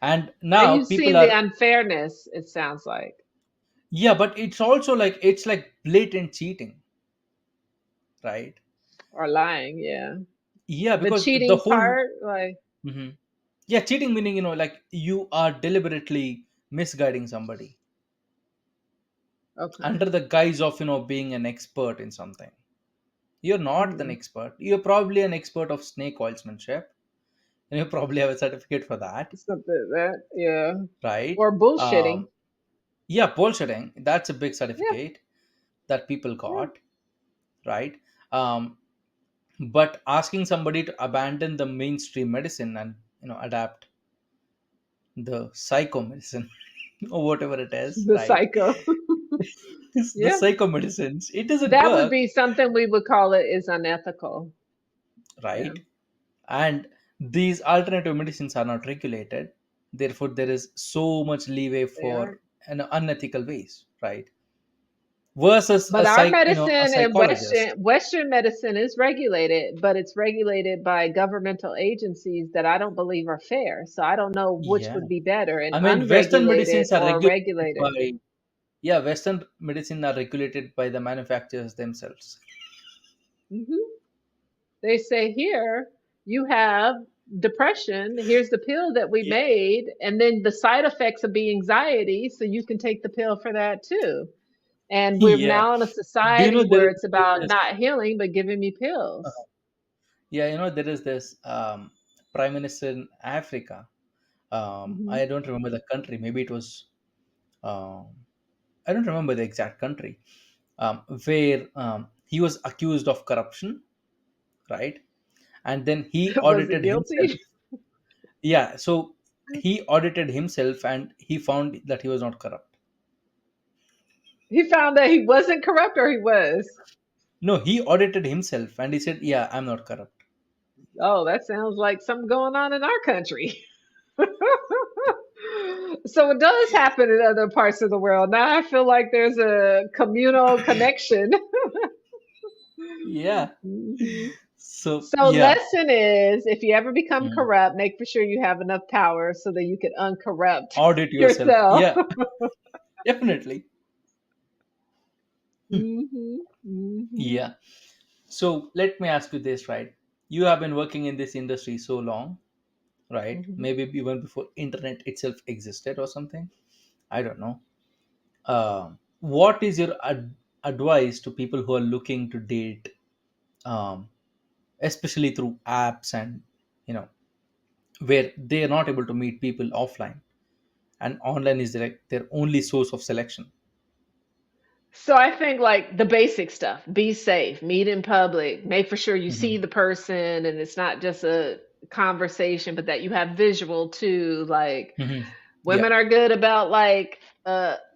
And And now you've people seen the are, unfairness, it sounds like, yeah, but it's also like, it's like blatant cheating, right? or lying. Yeah. Yeah, The because the cheating whole, part, like, mhm. Yeah, cheating meaning, like, you are deliberately misguiding somebody okay. under the guise of, being an expert in something. You're not an Mm. expert. You're probably an expert of snake oilsmanship, and you probably have a certificate for that, Something that, yeah. right? Or bullshitting. Um, yeah, bullshitting. That's a big Yeah. certificate that people Yeah. got, right? Um, but asking somebody to abandon the mainstream medicine and adapt the psychomedicine or whatever it is, The right? psycho. The Yeah. psychomedicines, it doesn't That would work, be something we would call it is unethical. Yeah. right? And these alternative medicines are not regulated, therefore there is so much leeway They are. for an unethical ways, right? Versus But our a medicine and psychologist. Western medicine is regulated, but it's regulated by governmental agencies that I don't believe are fair. So I don't know which Yeah, would be better, an I mean, Western unregulated medicines are or regulated regulated. by, yeah, Western medicine are regulated by the manufacturers themselves. Hmm. They say here you have depression. Here's the pill that we Yeah. made, and then the side effects will be anxiety, so you can take the pill for that too. And we're Yeah. now in a Do you know society there where is it's about this? not healing, but giving me uh, pills. Yeah, there is this prime minister in Africa. Hmm. I don't remember the country. Maybe it was. Um, I don't remember the exact country. Where he was accused of corruption, right? And then he Was it audited himself. guilty? Yeah, so he audited himself and he found that he was not corrupt. He found that he wasn't corrupt or he was. No, he audited himself and he said, "Yeah, I'm not corrupt." Oh, that sounds like something going on in our country. So it does happen in other parts of the world. Now I feel like there's a communal connection. Yeah. Hmm. So So yeah. lesson is if you ever become Mm. corrupt, make for sure you have enough power so that you can uncorrupt Audit yourself. yourself. Yeah, definitely. Hmm. Hmm. Yeah. So let me ask you this, right? You have been working in this industry so long, right? Hmm. Maybe even before internet itself existed or something. I don't know. What is your advice to people who are looking to date, um, especially through apps, and you know where they are not able to meet people offline, and online is like their only source of selection. So I think like the basic stuff, be safe, meet in public, make for sure you see Hmm. the person and it's not just a conversation, but that you have visual too. Like Hmm. Yeah. women are good about like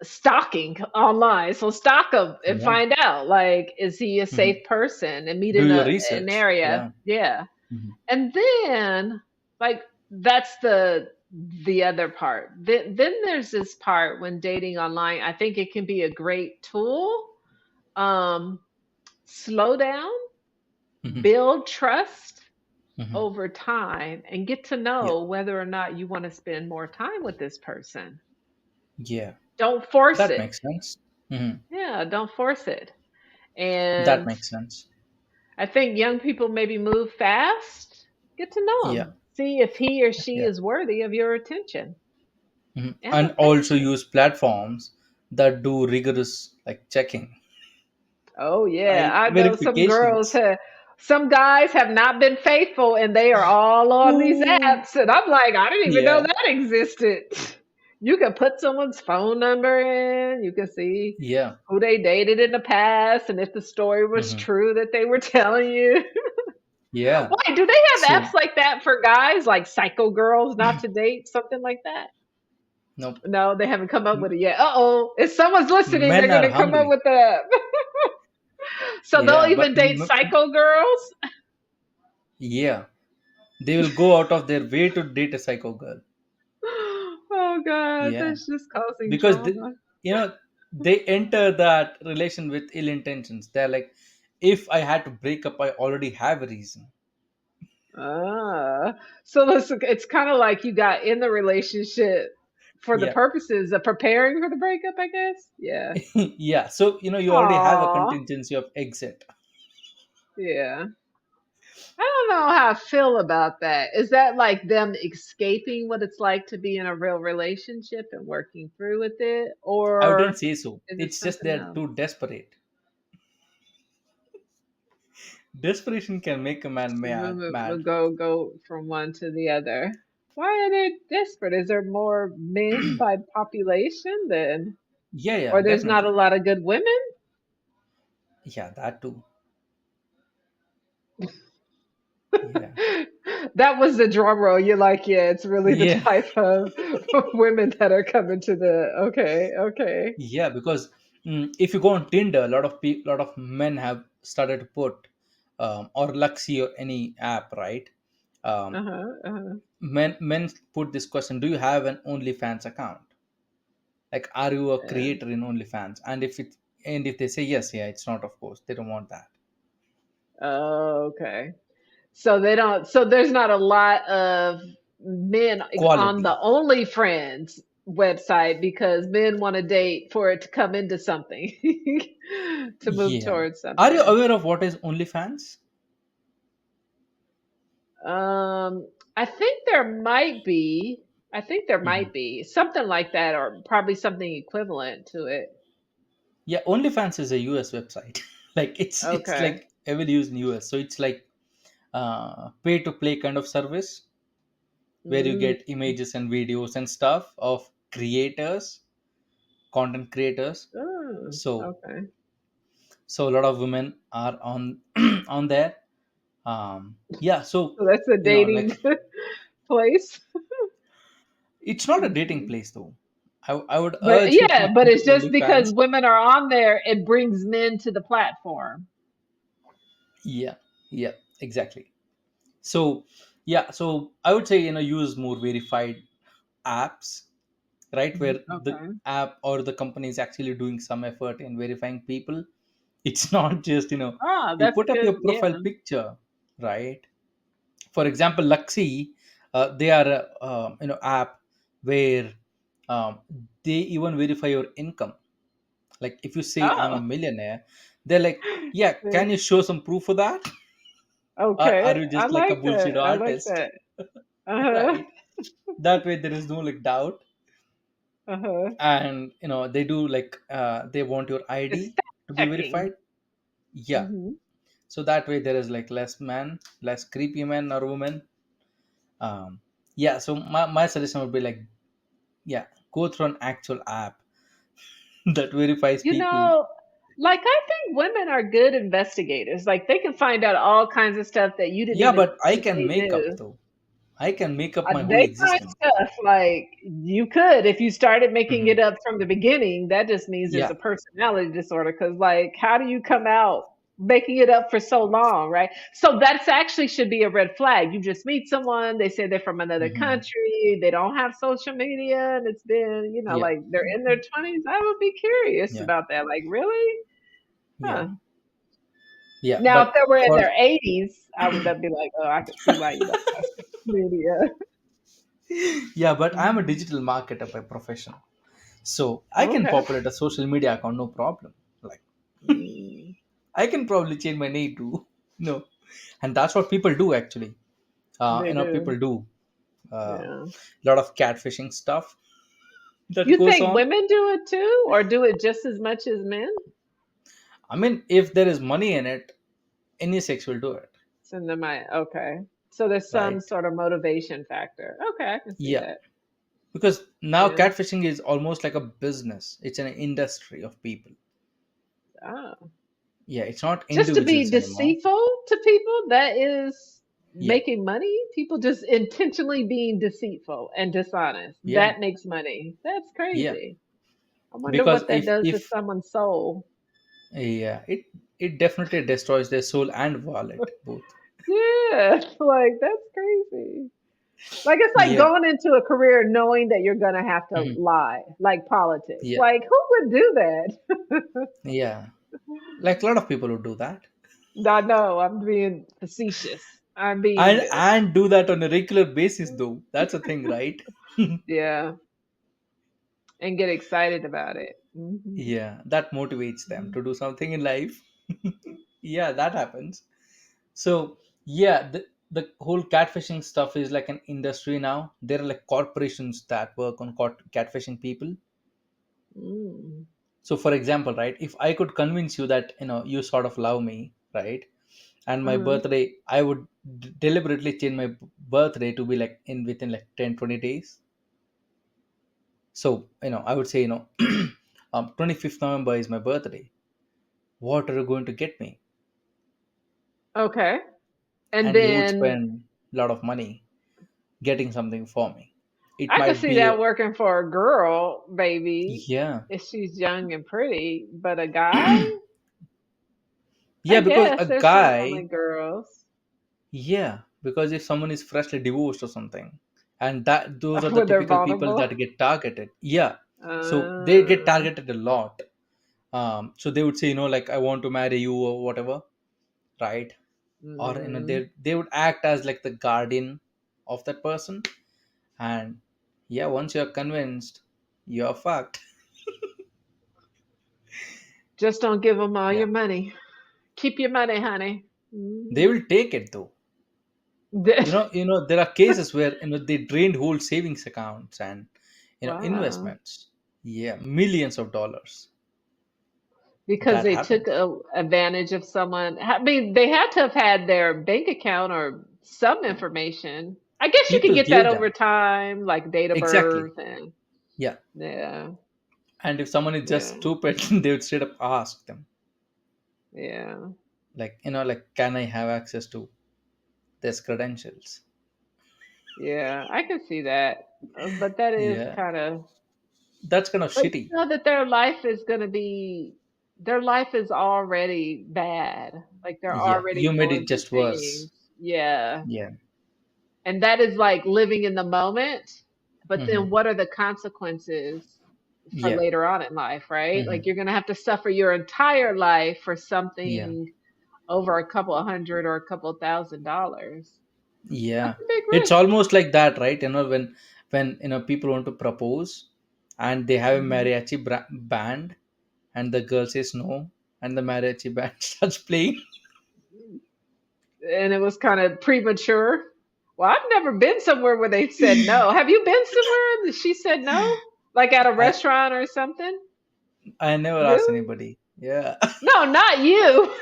stalking online. So stalk them and Yeah. find out like is he a Hmm. safe person and meet Do in your an research. area. Yeah. Yeah. Hmm. And then like that's the other part. Then there's this part when dating online, I think it can be a great tool. Um, Slow down, Hmm. build trust Hmm. over time, and get to Yeah. know whether or not you want to spend more time with this person. Yeah. Don't force That it. makes sense. Hmm. Yeah, don't force it. That And makes sense. I think young people maybe move fast. Get to know Yeah. him. See if he or she Yeah. is worthy of your attention and And also affection. use platforms that do rigorous like checking, Oh yeah, right? I know Verifications. some guys have not been faithful, and they are all on these Oh, apps, and I'm like, I didn't even know yeah. that existed. You can put someone's phone number in, you can see Yeah. who they dated in the past, and if the story was Hmm. true that they were telling you. Yeah. Why do they have So apps like that for guys, like Psycho Girls Not to Date, something like that? no, No, they haven't come up with it yet. Uh oh, if someone's listening, they're men are gonna come up hungry. with that. So they'll Yeah, even but date psycho girls. yeah, they will go out of their way to date a psycho girl. Oh God, Yeah, that's just causing because drama. you know they enter that relation with ill intentions. They're like, if I had to break up, I already have a reason. Ah, so listen, it's kind of like you got in the relationship for the Yeah. purposes of preparing for the breakup, I guess. Yeah. Yeah, so you already have a Aw, contingency of exit. yeah. I don't know how I feel about that. Is that like them escaping what it's like to be in a real relationship and working through with it, I wouldn't or say so. is it It's just something they're else? too desperate. Desperation can make a man We'll mad. go from one to the other. Why are they desperate? Is there more men by population than, Yeah, yeah, or there's not a definitely. lot of good women? Yeah, that too. Yeah. That was the drum roll. You're like, yeah, it's really the Yeah. type of women that are coming to the. Okay, okay. Yeah, because if you go on Tinder, a lot of lot of men have started to put, or Luxy or any app, right? Um, Uh-huh, uh-huh. men put this question: do you have an OnlyFans account? Like, are you a Yeah. creator in OnlyFans? And if they say yes, yeah, it's not. Of course, they don't want that Oh, okay. So they don't. So there's not a lot of men on quality. the OnlyFriends website because men want to date for it to come into something, to move Yeah. towards Are you something. aware of what is OnlyFans? I think there might be. I think there Hmm. might be something like that, or probably something equivalent to it. Yeah, OnlyFans is a US website. Like it's Okay. like heavily used in US. So it's like pay to play kind of service where you Mm, get images and videos and stuff of creators, content creators. So okay. a lot of women are on on there. Yeah, so So that's a like dating place. it's not a dating Mhm. place though. I would But urge you to yeah, look but into it's just because OnlyFans. women are on there, it brings men to the platform. Yeah, yeah, exactly. So yeah, so I would say use more verified apps, right, where the Okay. app or the company is actually doing some effort in verifying people. It's not just Ah, you that's put up your good. profile Yeah. picture, right? For example, Luxy, they are a app where um, they even verify your income. Like if you say I'm a Oh, millionaire, they're like, yeah, can you show some proof of that? Or are okay. you I just like a like that. bullshit I like artist? that. Uh-huh. Right, that way there is no like doubt. Uh-huh. And they do like they want your It's ID fact to be checking. verified. Yeah. Hmm. So that way there is like less creepy men or women. um yeah, so my suggestion would be like, yeah, go through an actual app that verifies You people. know, like I think women are good investigators. Like they can find out all kinds of stuff that you didn't Yeah, even but I think can they make up knew. though. I can make up my whole They find existence. stuff like you could if you started making Hmm. it up from the beginning. That just means there's Yeah. a personality disorder. Because like, how do you come out making it up for so long, right? So that's actually should be a red flag. You just meet someone, they say they're from another Hmm. country, they don't have social media, and it's been, Yeah. like they're in their 20s. I would be curious Yeah. about that. Like, really? Yeah. Huh. Yeah, Now, if but they were in for their 80s, I would be like, oh, I could see why you don't have social media. yeah, but I'm a Mhm. digital marketer by profession. So I can Okay. populate a social media account, no problem. Like, Mm, I can probably change my name too. No. And that's what people do actually. they People do. do a Yeah. lot of catfishing stuff that You goes think on. women do it too, or do it just as much as men? I mean, if there is money in it, any sex will do it, It's in the mind. Okay. So there's some right? sort of motivation factor. Okay, I can see Yeah. that. Because now Yeah. catfishing is almost like a business. It's an industry of people. Oh. Yeah, it's not Just to be individuals anymore. deceitful to people, that is Yeah. making money. People just intentionally being deceitful and dishonest. Yeah. That makes money. That's Yeah. crazy. I wonder Because what that does to if someone's soul. yeah, it definitely destroys their soul and wallet both. Yeah, like that's crazy. Like it's like Yeah. going into a career knowing that you're gonna have to Mhm. lie, like politics. Yeah. Like who would do that? Yeah. Like a lot of people would do that. I know, I'm being facetious. I'm being And do that on a regular basis though. That's a thing, right? yeah, and get excited about it. Yeah, that motivates them to do something in life. Yeah, that happens. So yeah, the whole catfishing stuff is like an industry now. There are like corporations that work on catfishing people. Mm. So for example, right, if I could convince you that you sort of love me, right, and my Mm. birthday, I would deliberately change my birthday to be like in within like 10-20 days. So I would say 25th November is my birthday. What are you going to get me? Okay. And And you would then spend a lot of money getting something for me. It I could might see be that working for a girl, maybe, yeah. if she's young and pretty. But a guy, Yeah, I because guess a there's some guy, lonely girls yeah, because if someone is freshly divorced or something, and that those are the when they're typical people vulnerable. that get targeted. Yeah, so they get Uh, targeted a lot. So they would say, like, I want to marry you or whatever, right? Or mm, they would act as like the guardian of that person, and yeah, once you're convinced, you're fucked. just don't give them all Yeah, your money. Keep your money, honey. they Mhm. will take it though. There are cases where they drained whole savings accounts and Wow. investments. Yeah, millions of dollars. Because That they took happens. advantage of someone. I mean, they had to have had their bank account or some information. I guess you could People get that gave over them. time, like date of Exactly. birth and Yeah. yeah, And if someone is just yeah, stupid, they would straight up ask them, yeah, like, can I have access to this credentials? yeah. I can see that. But that is Yeah. kind of, That's kind of but you shitty. know that their life is already bad. Like they're Yeah. already You made going it through just things. worse. Yeah. Yeah. And that is like living in the moment. But Hmm. then what are the consequences for Yeah. later on in life, right? Hmm. Like you're going to have to suffer your entire life for Yeah. something over a couple of hundred or a couple of $1,000s. Yeah, That's a big it's risk. almost like that, right? When people want to propose, and they have a Mhm. mariachi band, and the girl says no, and the mariachi band starts playing. And it was kind of premature. Well, I've never been somewhere where they said no. Have you been somewhere that she said no? Like at a I restaurant or something? I never asked Really? anybody. Yeah. No, not you.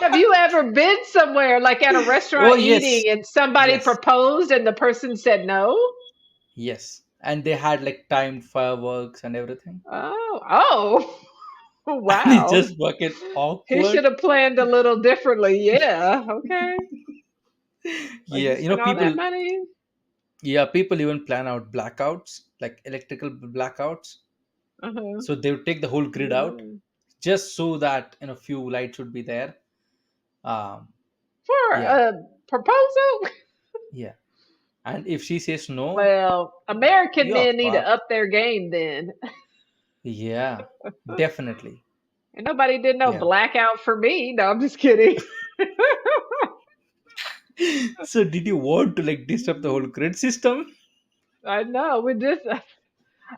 Have you ever been somewhere like at a Oh restaurant yes, eating and somebody yes, proposed and the person said no? yes. And they had like timed fireworks and everything, Oh, oh, and it's wow. just fucking He should awkward. have planned a little differently. Yeah, okay. Like Yeah, you you know, spent all that people. money. Yeah, people even plan out blackouts, like electrical blackouts. Uh-huh. So they would take the whole grid out, Mm. just so that few lights would be there. Um, For yeah, a proposal? yeah. And if she says no, Well, American you're men need to fucked. up their game then. Yeah, definitely. And nobody did no Yeah. blackout for me. No, I'm just kidding. So did you want to like disrupt the whole grid system? I know. We just,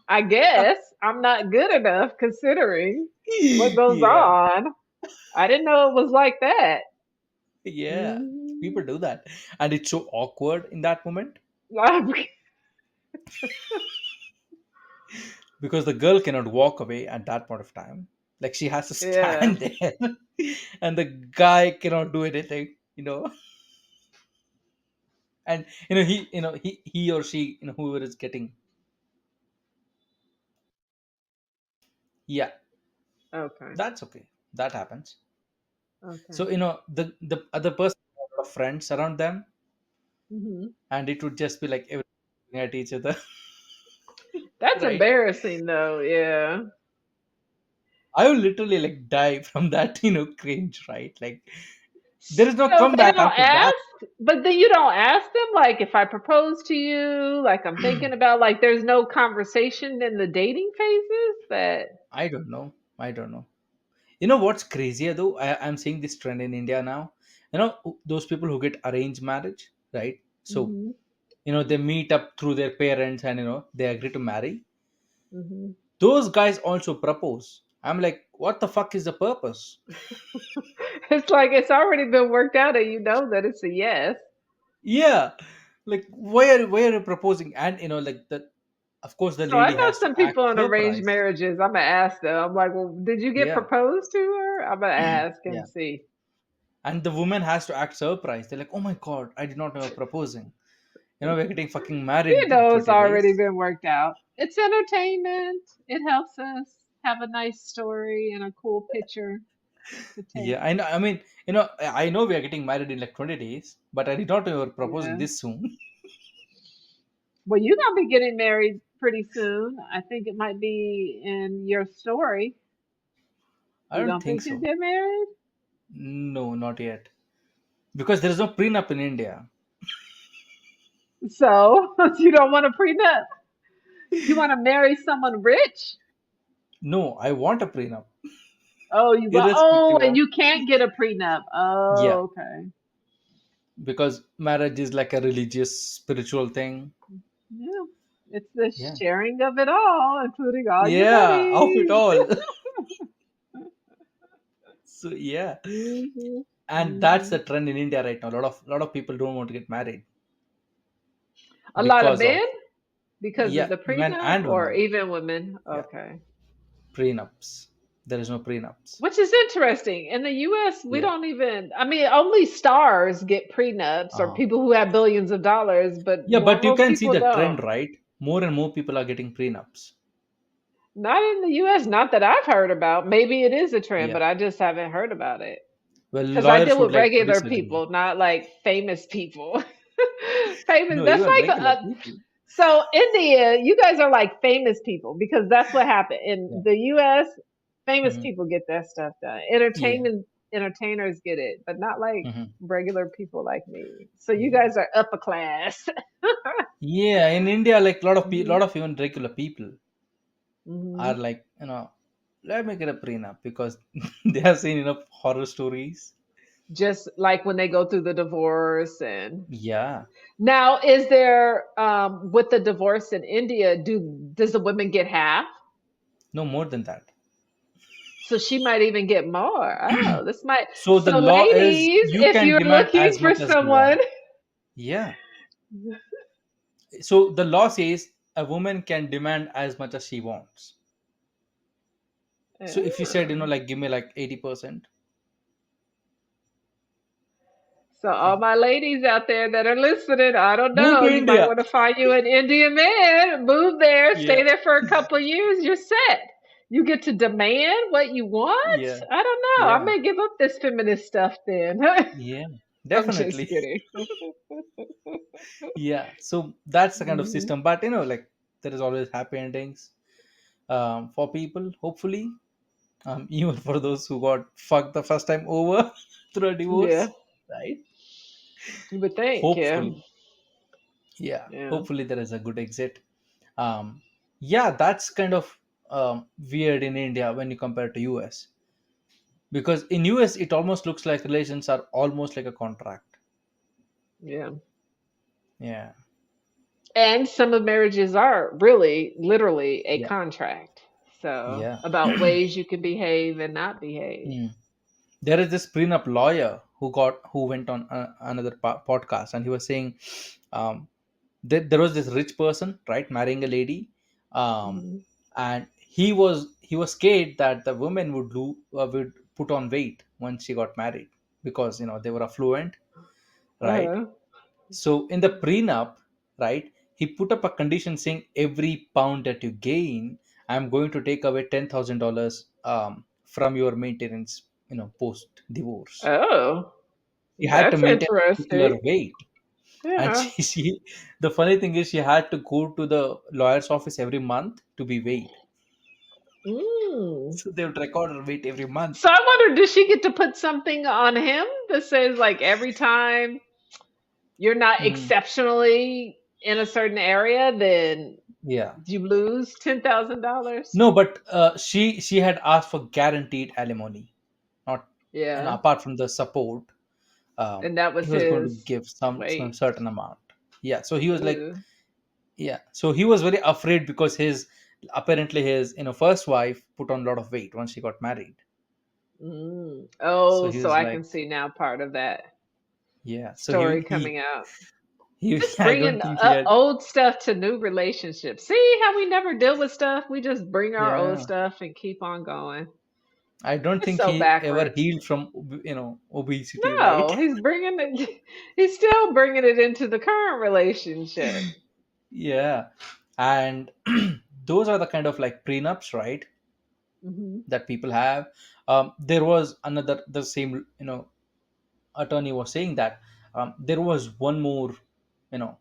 I guess I'm not good enough considering what goes Yeah, on. I didn't know it was like that. yeah. Mm. People do that, and it's so awkward in that moment because the girl cannot walk away at that point of time. Like she has to Yeah. stand there, and the guy cannot do anything. And he or she, whoever is getting. Yeah, Okay. that's okay. That happens. Okay. So the other person has a lot of friends around them, Hmm. and it would just be like everyone looking at each other, That's right? embarrassing though. Yeah. I will literally like die from that, cringe, right? Like there is no So they comeback don't after that. ask, but then you don't ask them, like, if I propose to you, like, I'm thinking about, like, there's no conversation in the dating phases that. I don't know. I don't know. You know what's crazier though? I'm seeing this trend in India now. Those people who get arranged marriage, right? So Hmm. they meet up through their parents, and they agree to marry. Hmm. Those guys also propose. I'm like, what the fuck is the purpose? It's like it's already been worked out and you know that it's a yes. Yeah, like why are you proposing? And like that. Of course, the So I lady know has to some act people in arranged surprised. marriages. I'm gonna ask them. I'm like, well, did you get Yeah, proposed to her? I'm gonna ask yeah. and see. And the woman has to act surprised. They're like, oh my god, I did not know you're proposing. We're getting fucking You married in know it's 20 already days. been worked out. It's entertainment. It helps us have a nice story and a cool picture to take. Yeah, I know. I mean, I know we are getting married in like 20 days, but I did not know you were proposing Yeah. this soon. Well, you're gonna be getting married pretty soon. I think it might be in your story. I You don't don't think think you so. get married? No, not yet. Because there is no prenup in India. So you don't want a prenup? You want to marry someone rich? No, I want a prenup. Oh, you go. Oh, Irrespective and of. you can't get a prenup. Yeah, Oh, okay. because marriage is like a religious, spiritual thing. Yeah, it's the Yeah. sharing of it all, including all your Yeah, of it money. all. So yeah. Hmm. And that's Hmm. the trend in India right now. A lot of people don't want to get married A lot of because of, men because of yeah, the men prenup, and or women. even women. Yeah, Okay. prenups. There is no prenups. Which is interesting. In the US, we Yeah. don't even, I mean, only stars get prenups or Uh-huh. people who have billions of dollars, but Yeah, but you normal can see people the don't. trend, right? More and more people are getting prenups. Not in the US, not that I've heard about. Maybe it is a trend, Yeah. but I just haven't heard about it. Well, Because I lawyers deal would with like to regular research more. people, not like famous people. Famous, No, that's even like regular people. so India, you guys are like famous people because that's what happened. Yeah. In the US, famous Hmm. people get that stuff done. Yeah. Entertainers get it, but not like Hmm. regular people like me. So you Yeah. guys are upper class. Yeah. In India, like Hmm. lot of even regular people are Hmm. like, let me get a prenup because they have seen enough horror stories. Just like when they go through the divorce and Yeah. now is there with the divorce in India, does the women get half? No more than that. So she might even get more. Oh, this might. So the So, law is ladies, you if can you're demand looking as for much as you want. someone, Yeah. So the law says a woman can demand as much as she wants. So if you said, Ah. like, give me like 80%, So all yeah, my ladies out there that are listening, I don't move know. to You might India. want to find you an Indian man, move there, Yeah, stay there for a couple of years. You're set. You get to demand what you want. yeah, I don't know. I yeah, may give up this feminist stuff then. yeah, I'm just definitely. kidding. Yeah, so that's the kind of Hmm. system, but like, there is always happy endings, for people, hopefully, even for those who got fucked the first time over through a Yeah, divorce, right? you would think. Yeah, Hopefully, yeah, yeah, hopefully there is a good exit. Yeah, that's kind of weird in India when you compare to US, because in US it almost looks like relations are almost like a contract. yeah. Yeah, And some of marriages are really, literally a yeah, contract. So yeah. about ways you can behave and not behave. Mm. There is this prenup lawyer who went on another podcast, and he was saying, um, there was this rich person, right, marrying a lady, um, Mhm. and he was scared that the woman would put on weight once she got married, because they were affluent, right? Uh-huh. So in the prenup, right, he put up a condition saying, every pound that you gain, I'm going to take away $10,000 from your maintenance, post divorce. Oh, She had to that's maintain a particular interesting. weight, and Yeah. the funny thing is, she had to go to the lawyer's office every month to be weighed. Mm. So they would record her weight every month. So I wonder, does she get to put something on him that says like every time you're not Mhm. exceptionally in a certain area, then Yeah. you lose $10,000? No, but she had asked for guaranteed alimony, not, Yeah. apart from the support. And that He was was going to his give some weight. certain amount. Yeah, so he was like, Ugh. yeah, so he was very afraid, because his first wife put on a lot of weight once she got married. Mm. So Oh, he so was I can like, see now part of that yeah, so he story he coming out. he Just I don't bringing think he had. old stuff to new relationships. See how we never deal with stuff? We just bring our old Yeah, stuff and keep on going. I don't It's think so he ever backwards. healed from obesity, right? No, he's bringing it. He's still bringing it into the current relationship. Yeah, and those are the kind of like prenups, right, Hmm. that people have. There was another, the same, attorney was saying that, there was one more,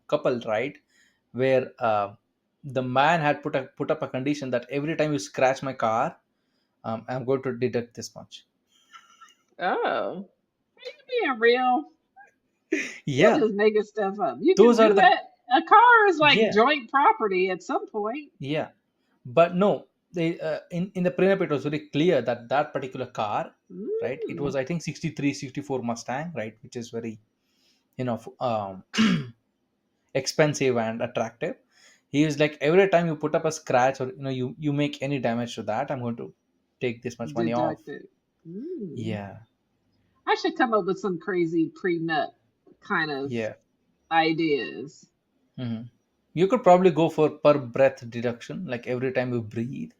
couple, right, where the man had put up a condition that every time you scratch my car, I'm going to deduct this much. Oh, are you being real? You're Yeah, just making stuff up. You can those are do the, that. A car is like yeah, joint property at some point. yeah, but no, they, in the prenup it was very clear that that particular car, right, it Mm. was, I think, 63, 64 Mustang, right, which is very, expensive and attractive. He is like, every time you put up a scratch, or you make any damage to that, I'm going to take this much money off. Deducted. Mm. Yeah, I should come up with some crazy pre-nut kind of yeah. ideas. Hmm. You could probably go for per breath deduction, like every time you breathe.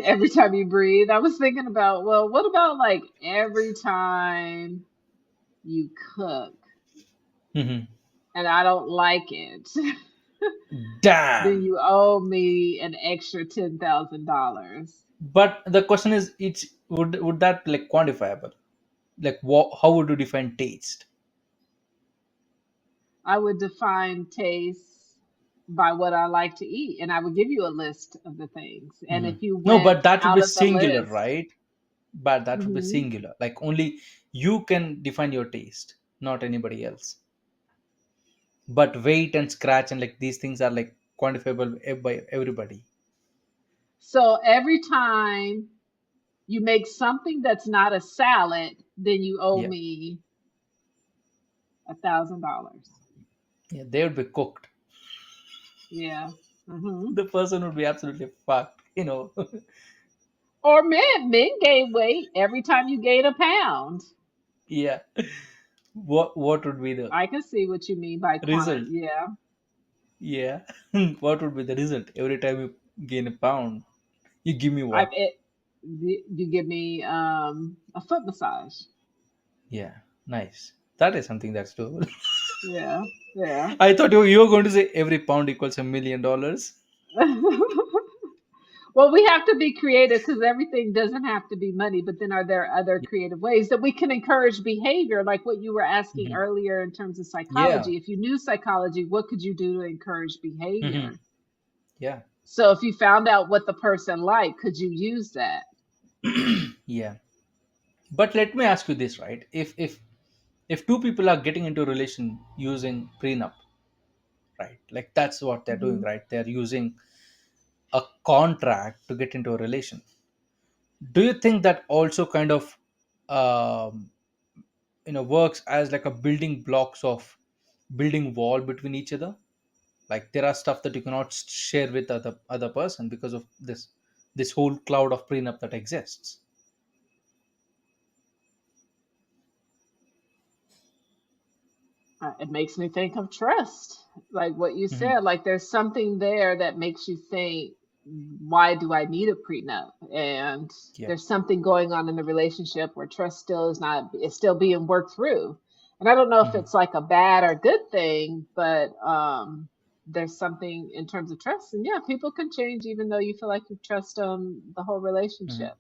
Every time you breathe. I was thinking about, well, what about like every time you cook Hmm. and I don't like it, then Damn. you owe me an extra $10,000. But the question is, each would that like quantifiable? Like, how would you define taste? I would define taste by what I like to eat, and I would give you a list of the things. And Hmm. if you No, went but that would be out of the singular, list, right? But that would be hmm singular. Like, only you can define your taste, not anybody else. But weight and scratch and like these things are like quantifiable by everybody. so every time you make something that's not a salad, then you owe Yeah, me $1,000. yeah, they would be cooked. Yeah. Hmm. The person would be absolutely fucked. Or men gain weight every time you gain a pound. Yeah. What would be the I can see what you mean by result? quantity. Yeah. Yeah. What would be the result every time you gain a pound? You give me I what? it, you give me a foot massage. Yeah, nice. That is something that's doable. Yeah, yeah. I thought you were going to say every pound equals $1 million. Well, we have to be creative because everything doesn't have to be money. But then, are there other creative ways that we can encourage behavior, like what you were asking Mhm. earlier in terms of Yeah. psychology? If you knew psychology, what could you do to encourage Hmm. behavior? Yeah. So, if you found out what the person liked, could you use that? Yeah. But let me ask you this, right? If two people are getting into a relation using prenup, right? Like that's what they're doing, Hmm. right? They're using a contract to get into a relation. Do you think that also kind of um, works as like a building blocks of building wall between each other? Like there are stuff that you cannot share with other person because of this whole cloud of prenup that exists. It makes me think of trust, like what you Hmm. said. Like there's something there that makes you think, why do I need a prenup? And Yeah. there's something going on in the relationship where trust still is not, is still being worked through. And I don't know if Hmm. it's like a bad or good thing, but there's something in terms of trust. And yeah, people can change even though you feel like you trust the whole Hmm. relationship.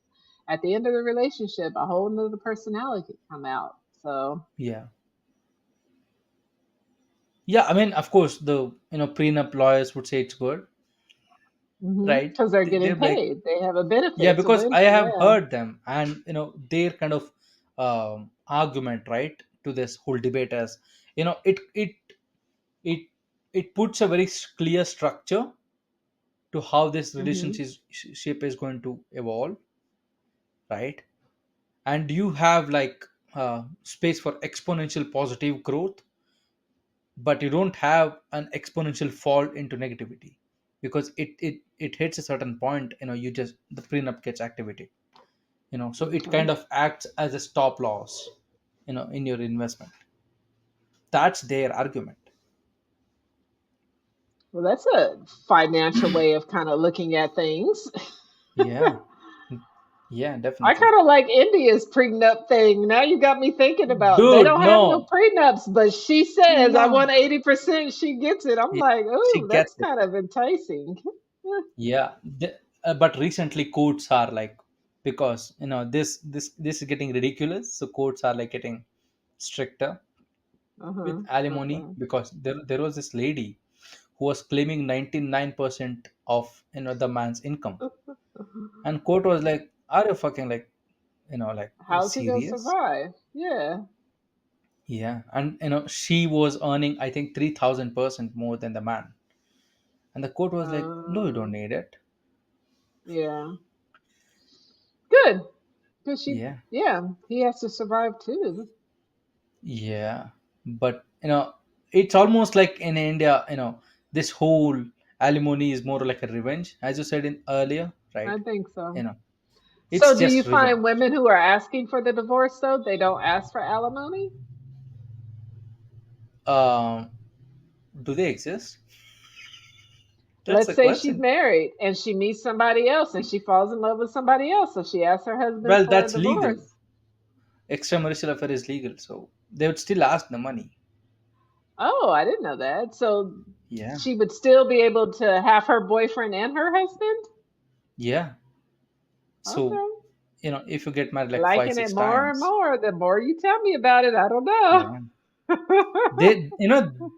At the end of the relationship, a whole nother personality can come out. So. Yeah. Yeah, I mean, of course, the prenup lawyers would say it's good, right? Because they're getting They're like, paid. They have a yeah, benefit. It's a because win I for have them. heard them, and their kind of argument, right, to this whole debate as it it puts a very clear structure to how this Hmm. relationship is going to evolve, right? And you have like space for exponential positive growth, but you don't have an exponential fall into negativity because it hits a certain point, you just the prenup gets activated, so it Okay. kind of acts as a stop loss, in your investment. That's their argument. Well, that's a financial way of kind of looking at things. Yeah. Yeah, I definitely. kind of like India's prenup thing. Now you got me thinking about, they Dude, don't have no no. prenups, but she says I No. want 80%. She gets it. I'm Yeah, like, she ooh, that's gets it. kind of enticing. Yeah. But recently courts are like, because this is getting ridiculous, so courts are like getting stricter with Uh-huh. alimony, Okay. because there was this lady who was claiming 99% of the man's income, and court was like, are you fucking like like How's he gonna serious? survive? Yeah. Yeah. And she was earning, I think, 3000% more than the man, and the court was like, no, you don't Uh, need it. yeah. Good. Because she, Yeah. yeah, he has to survive too. Yeah. But it's almost like in India, this whole alimony is more like a revenge, as you said in earlier, right? I think you so. know it's So, do you just find revenge. women who are asking for the divorce, though, they don't ask for alimony? um do they exist? That's Let's the say she's question. married and she meets somebody else and she falls in love with somebody else. So she asks her husband Well, for a that's legal. divorce. Extramarital affair is legal, so they would still ask the money. Oh, I didn't know that. So Yeah. she would still be able to have her boyfriend and her husband? Yeah. So Okay. if you get married like five Liking it six more and times, more. The more you tell me about it, I don't know. yeah,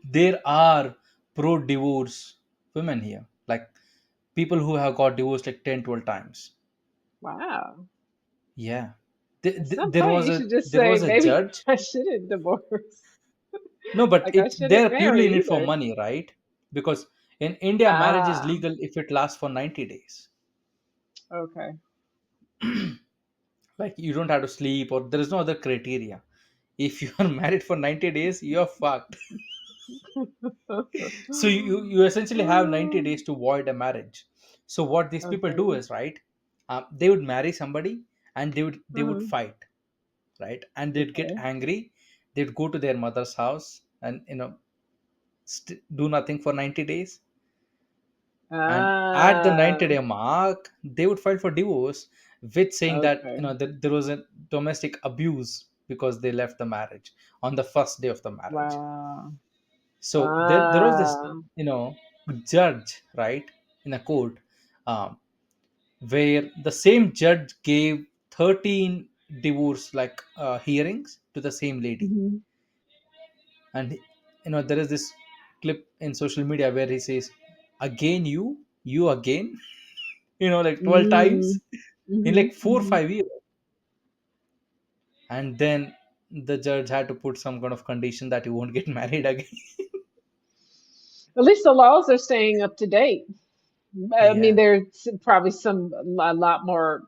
there are pro divorce women here, like people who have got divorced like 10, 12 times. Wow. Yeah. At some point, you should just There say, was a maybe judge. I shouldn't divorce. No, but Like, I shouldn't they're purely marry in it for either. money, right? Because in India, marriage is Ah, legal if it lasts for 90 days. okay. Like you don't have to sleep, or there is no other criteria. If you are married for 90 days, you're fucked. So you essentially have 90 days to void a marriage. So what these people do Okay. is, right, they would marry somebody, and they would Mhm. fight, right, and they'd get Okay. angry. They'd go to their mother's house and do nothing for 90 days, and at the 90-day Ah, mark they would file for divorce. with saying that Okay. there was a domestic abuse because they left the marriage on the first day of the marriage. Wow. So there was this Ah. you know judge, right, in a court, um, where the same judge gave 13 divorce hearings to the same lady. Mhm. And there is this clip in social media where he says, again you again, like 12 Mm. times in Mhm. like 4 or 5 years. Mhm. And then the judge had to put some kind of condition that you won't get married again. At least the laws are staying up to date. I mean, Yeah. there's probably a lot more.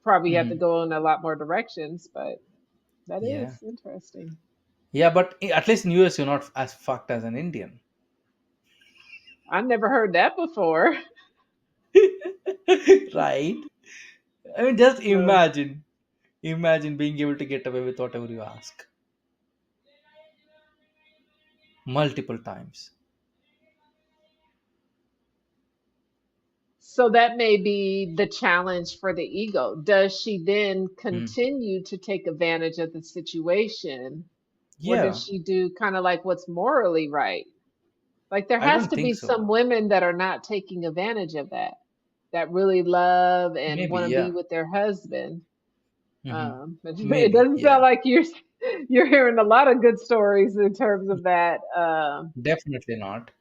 Probably have to Mhm. go in a lot more directions, but that Yeah. is interesting. Yeah, but at least in US you're not as fucked as an Indian. I never heard that before. Right? I mean, just Uh, imagine being able to get away with whatever you ask multiple times. so that may be the challenge for the ego. Does she then Mm. continue to take advantage of the situation, or Yeah, does she do kind of like what's morally right? Like there I has don't to be think so. some women that are not taking advantage of that, that really love and Maybe, want to be yeah. with their husband. Hmm. It Maybe, doesn't sound yeah. like you're hearing a lot of good stories in terms of that. Definitely not.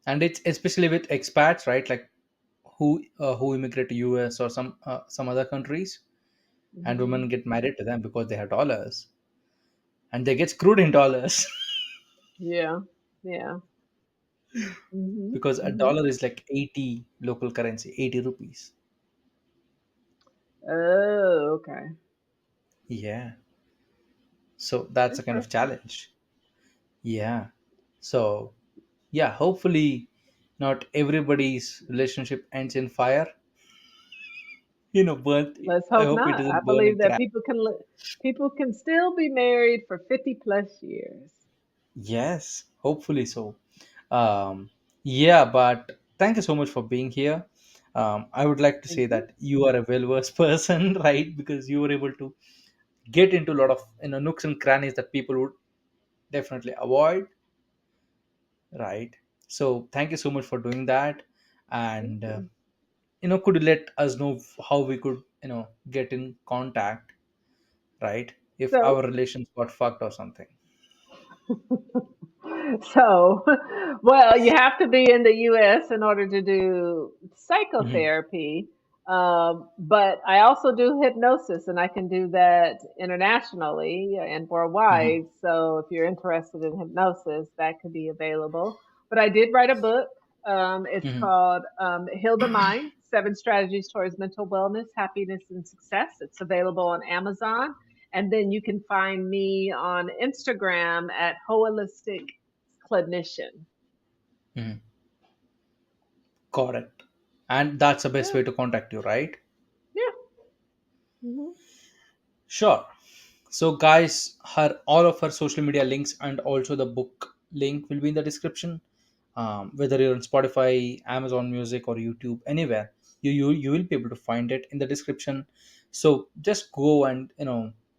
And it's especially with expats, right? Like who immigrate to US or some other countries, and Mhm. women get married to them because they have dollars, and they get screwed in dollars. Yeah, yeah. Hmm. Because a Hmm. dollar is like 80 local currency, 80 rupees. Oh, okay. Yeah. So that's a kind of Interesting. challenge. Yeah. So yeah, hopefully not everybody's relationship ends in fire. Burnt. Let's I hope hope it not. I doesn't burn in believe that crack. people can still be married for 50 plus years. Yes, hopefully so. Yeah, but thank you so much for being here. I would like to Thank say you. that you are a well-versed person, right? Because you were able to get into a lot of nooks and crannies that people would definitely avoid, right? So thank you so much for doing that. Thank And you. could you let us know how we could get in contact, right? If So, our relations got fucked or something. so, well, you have to be in the US in order to do Hmm. psychotherapy. But I also do hypnosis, and I can do that internationally and Hmm. worldwide. So if you're interested in hypnosis, that could be available. But I did write a book. It's Hmm. called Heal the Mind: Seven Strategies Towards Mental Wellness, Happiness, and Success. It's available on Amazon. And then you can find me on Instagram at Holistic Clinician. Hmm. Correct. And that's the best Yeah, way to contact you, right? yeah. Hmm. Sure. So, guys, her all of her social media links and also the book link will be in the description. Whether you're on Spotify, Amazon Music, or YouTube, anywhere, you will be able to find it in the description. So just go and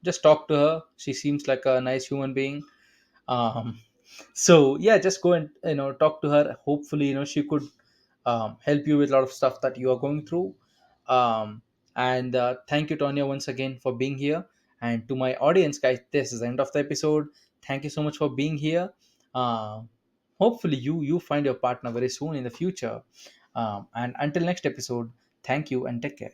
just talk to her. She seems like a nice human being. um, so yeah, just go and talk to her. Hopefully she could help you with a lot of stuff that you are going through. And thank you, Tonya, once again for being here. And to my audience, guys, this is the end of the episode. Thank you so much for being here. Hopefully you find your partner very soon in the future. And until next episode, thank you and take care.